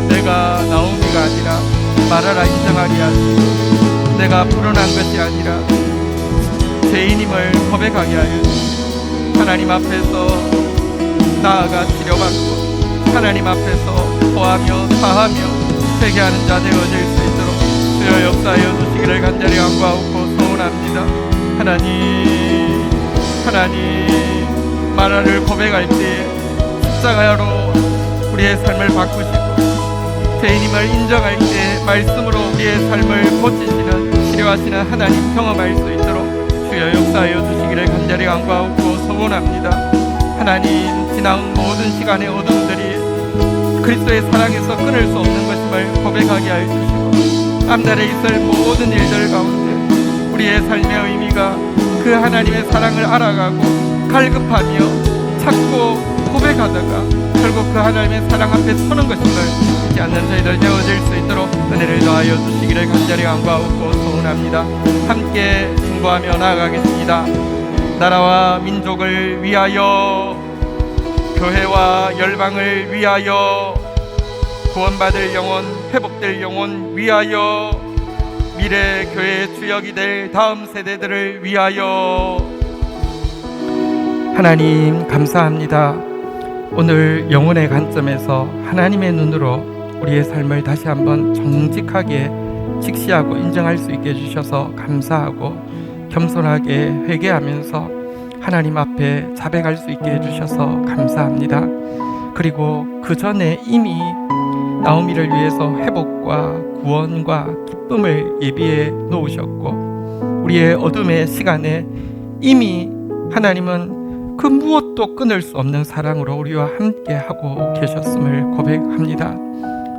내가 나오미가 아니라 말하라 인정하게 하시고 내가 불어난 것이 아니라 죄인임을 고백하게 하여 주시고 하나님 앞에서 나아가 치료받고 하나님 앞에서 보하며 사하며 회개하는 자 되어질 수 있도록 주여 역사하여 주시기를 간절히 간구하고 소원합니다. 하나님, 하나님, 만화를 고백할 때 십자가로 우리의 삶을 바꾸시고 죄인임을 인정할 때 말씀으로 우리의 삶을 고치시는, 치료하시는 하나님 경험할 수 있도록 주여 역사하여 주시기를 간절히 간구하고 소원합니다. 하나님, 지나온 모든 시간의 어둠들이 그리스도의 사랑에서 끊을 수 없는 것임을 고백하게 하여 주시고 앞날에 있을 모든 일들 가운데 우리의 삶의 의미가 그 하나님의 사랑을 알아가고 갈급하며 찾고 고백하다가 결국 그 하나님의 사랑 앞에 서는 것임을 잊지 않는 저희들 되어질 수 있도록 은혜를 더하여 주시기를 간절히 간구하고 소원합니다. 함께 중보하며 나아가겠습니다. 나라와 민족을 위하여, 교회와 열방을 위하여, 구원받을 영혼, 회복될 영혼 위하여, 미래 교회의 주역이 될 다음 세대들을 위하여. 하나님 감사합니다. 오늘 영혼의 관점에서 하나님의 눈으로 우리의 삶을 다시 한번 정직하게 직시하고 인정할 수 있게 해주셔서 감사하고 겸손하게 회개하면서 하나님 앞에 자백할 수 있게 해주셔서 감사합니다. 그리고 그 전에 이미 나오미를 위해서 회복과 구원과 기쁨을 예비해 놓으셨고 우리의 어둠의 시간에 이미 하나님은 그 무엇도 끊을 수 없는 사랑으로 우리와 함께 하고 계셨음을 고백합니다.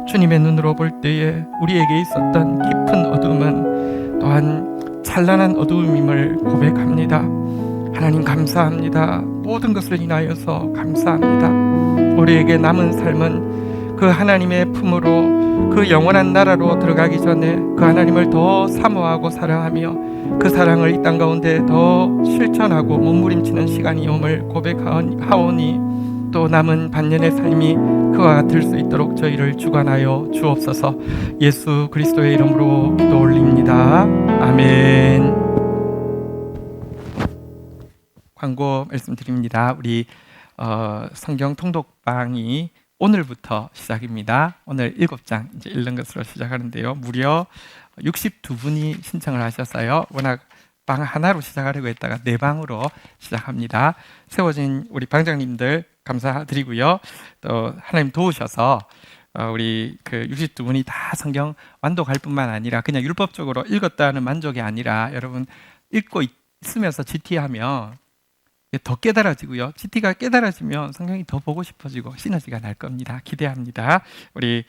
주님의 눈으로 볼 때에 우리에게 있었던 깊은 어둠은 또한 찬란한 어둠임을 고백합니다. 하나님 감사합니다. 모든 것을 인하여서 감사합니다. 우리에게 남은 삶은 그 하나님의 품으로 그 영원한 나라로 들어가기 전에 그 하나님을 더 사모하고 사랑하며 그 사랑을 이 땅 가운데 더 실천하고 몸부림치는 시간이 옴을 고백하오니 또 남은 반년의 삶이 그와 같을 수 있도록 저희를 주관하여 주옵소서. 예수 그리스도의 이름으로 기도 올립니다. 아멘. 광고 말씀드립니다. 우리 성경 통독방이 오늘부터 시작입니다. 오늘 7장 이제 읽는 것으로 시작하는데요. 무려 62분이 신청을 하셨어요. 워낙 방 하나로 시작하려고 했다가 4방으로 시작합니다. 세워진 우리 방장님들 감사드리고요. 또 하나님 도우셔서 우리 그 62분이 다 성경 완독할 뿐만 아니라 그냥 율법적으로 읽었다는 만족이 아니라 여러분 읽고 있으면서 GT하면 더 깨달아지고요. GT가 깨달아지면 성경이 더 보고 싶어지고 시너지가 날 겁니다. 기대합니다. 우리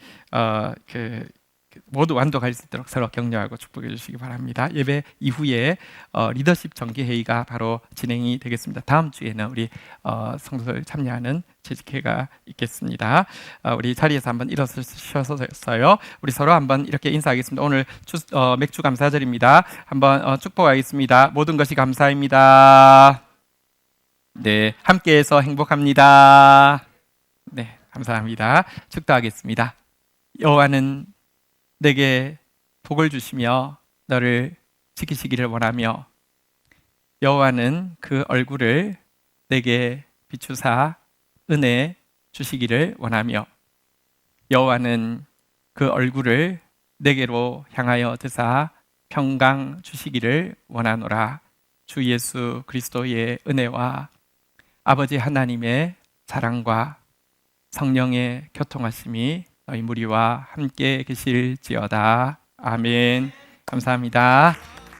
모두 완독할 수 있도록 서로 격려하고 축복해 주시기 바랍니다. 예배 이후에 리더십 정기회의가 바로 진행이 되겠습니다. 다음 주에는 우리 성도들 참여하는 재직회가 있겠습니다. 우리 자리에서 한번 일어서셔서요. 우리 서로 한번 이렇게 인사하겠습니다. 오늘 맥주 감사절입니다. 한번 축복하겠습니다. 모든 것이 감사입니다. 네, 함께해서 행복합니다. 네, 감사합니다. 축도하겠습니다. 여호와는 내게 복을 주시며 너를 지키시기를 원하며 여호와는 그 얼굴을 내게 비추사 은혜 주시기를 원하며 여호와는 그 얼굴을 내게로 향하여 드사 평강 주시기를 원하노라. 주 예수 그리스도의 은혜와 아버지 하나님의 사랑과 성령의 교통하심이 너희 무리와 함께 계실지어다. 아멘. 감사합니다.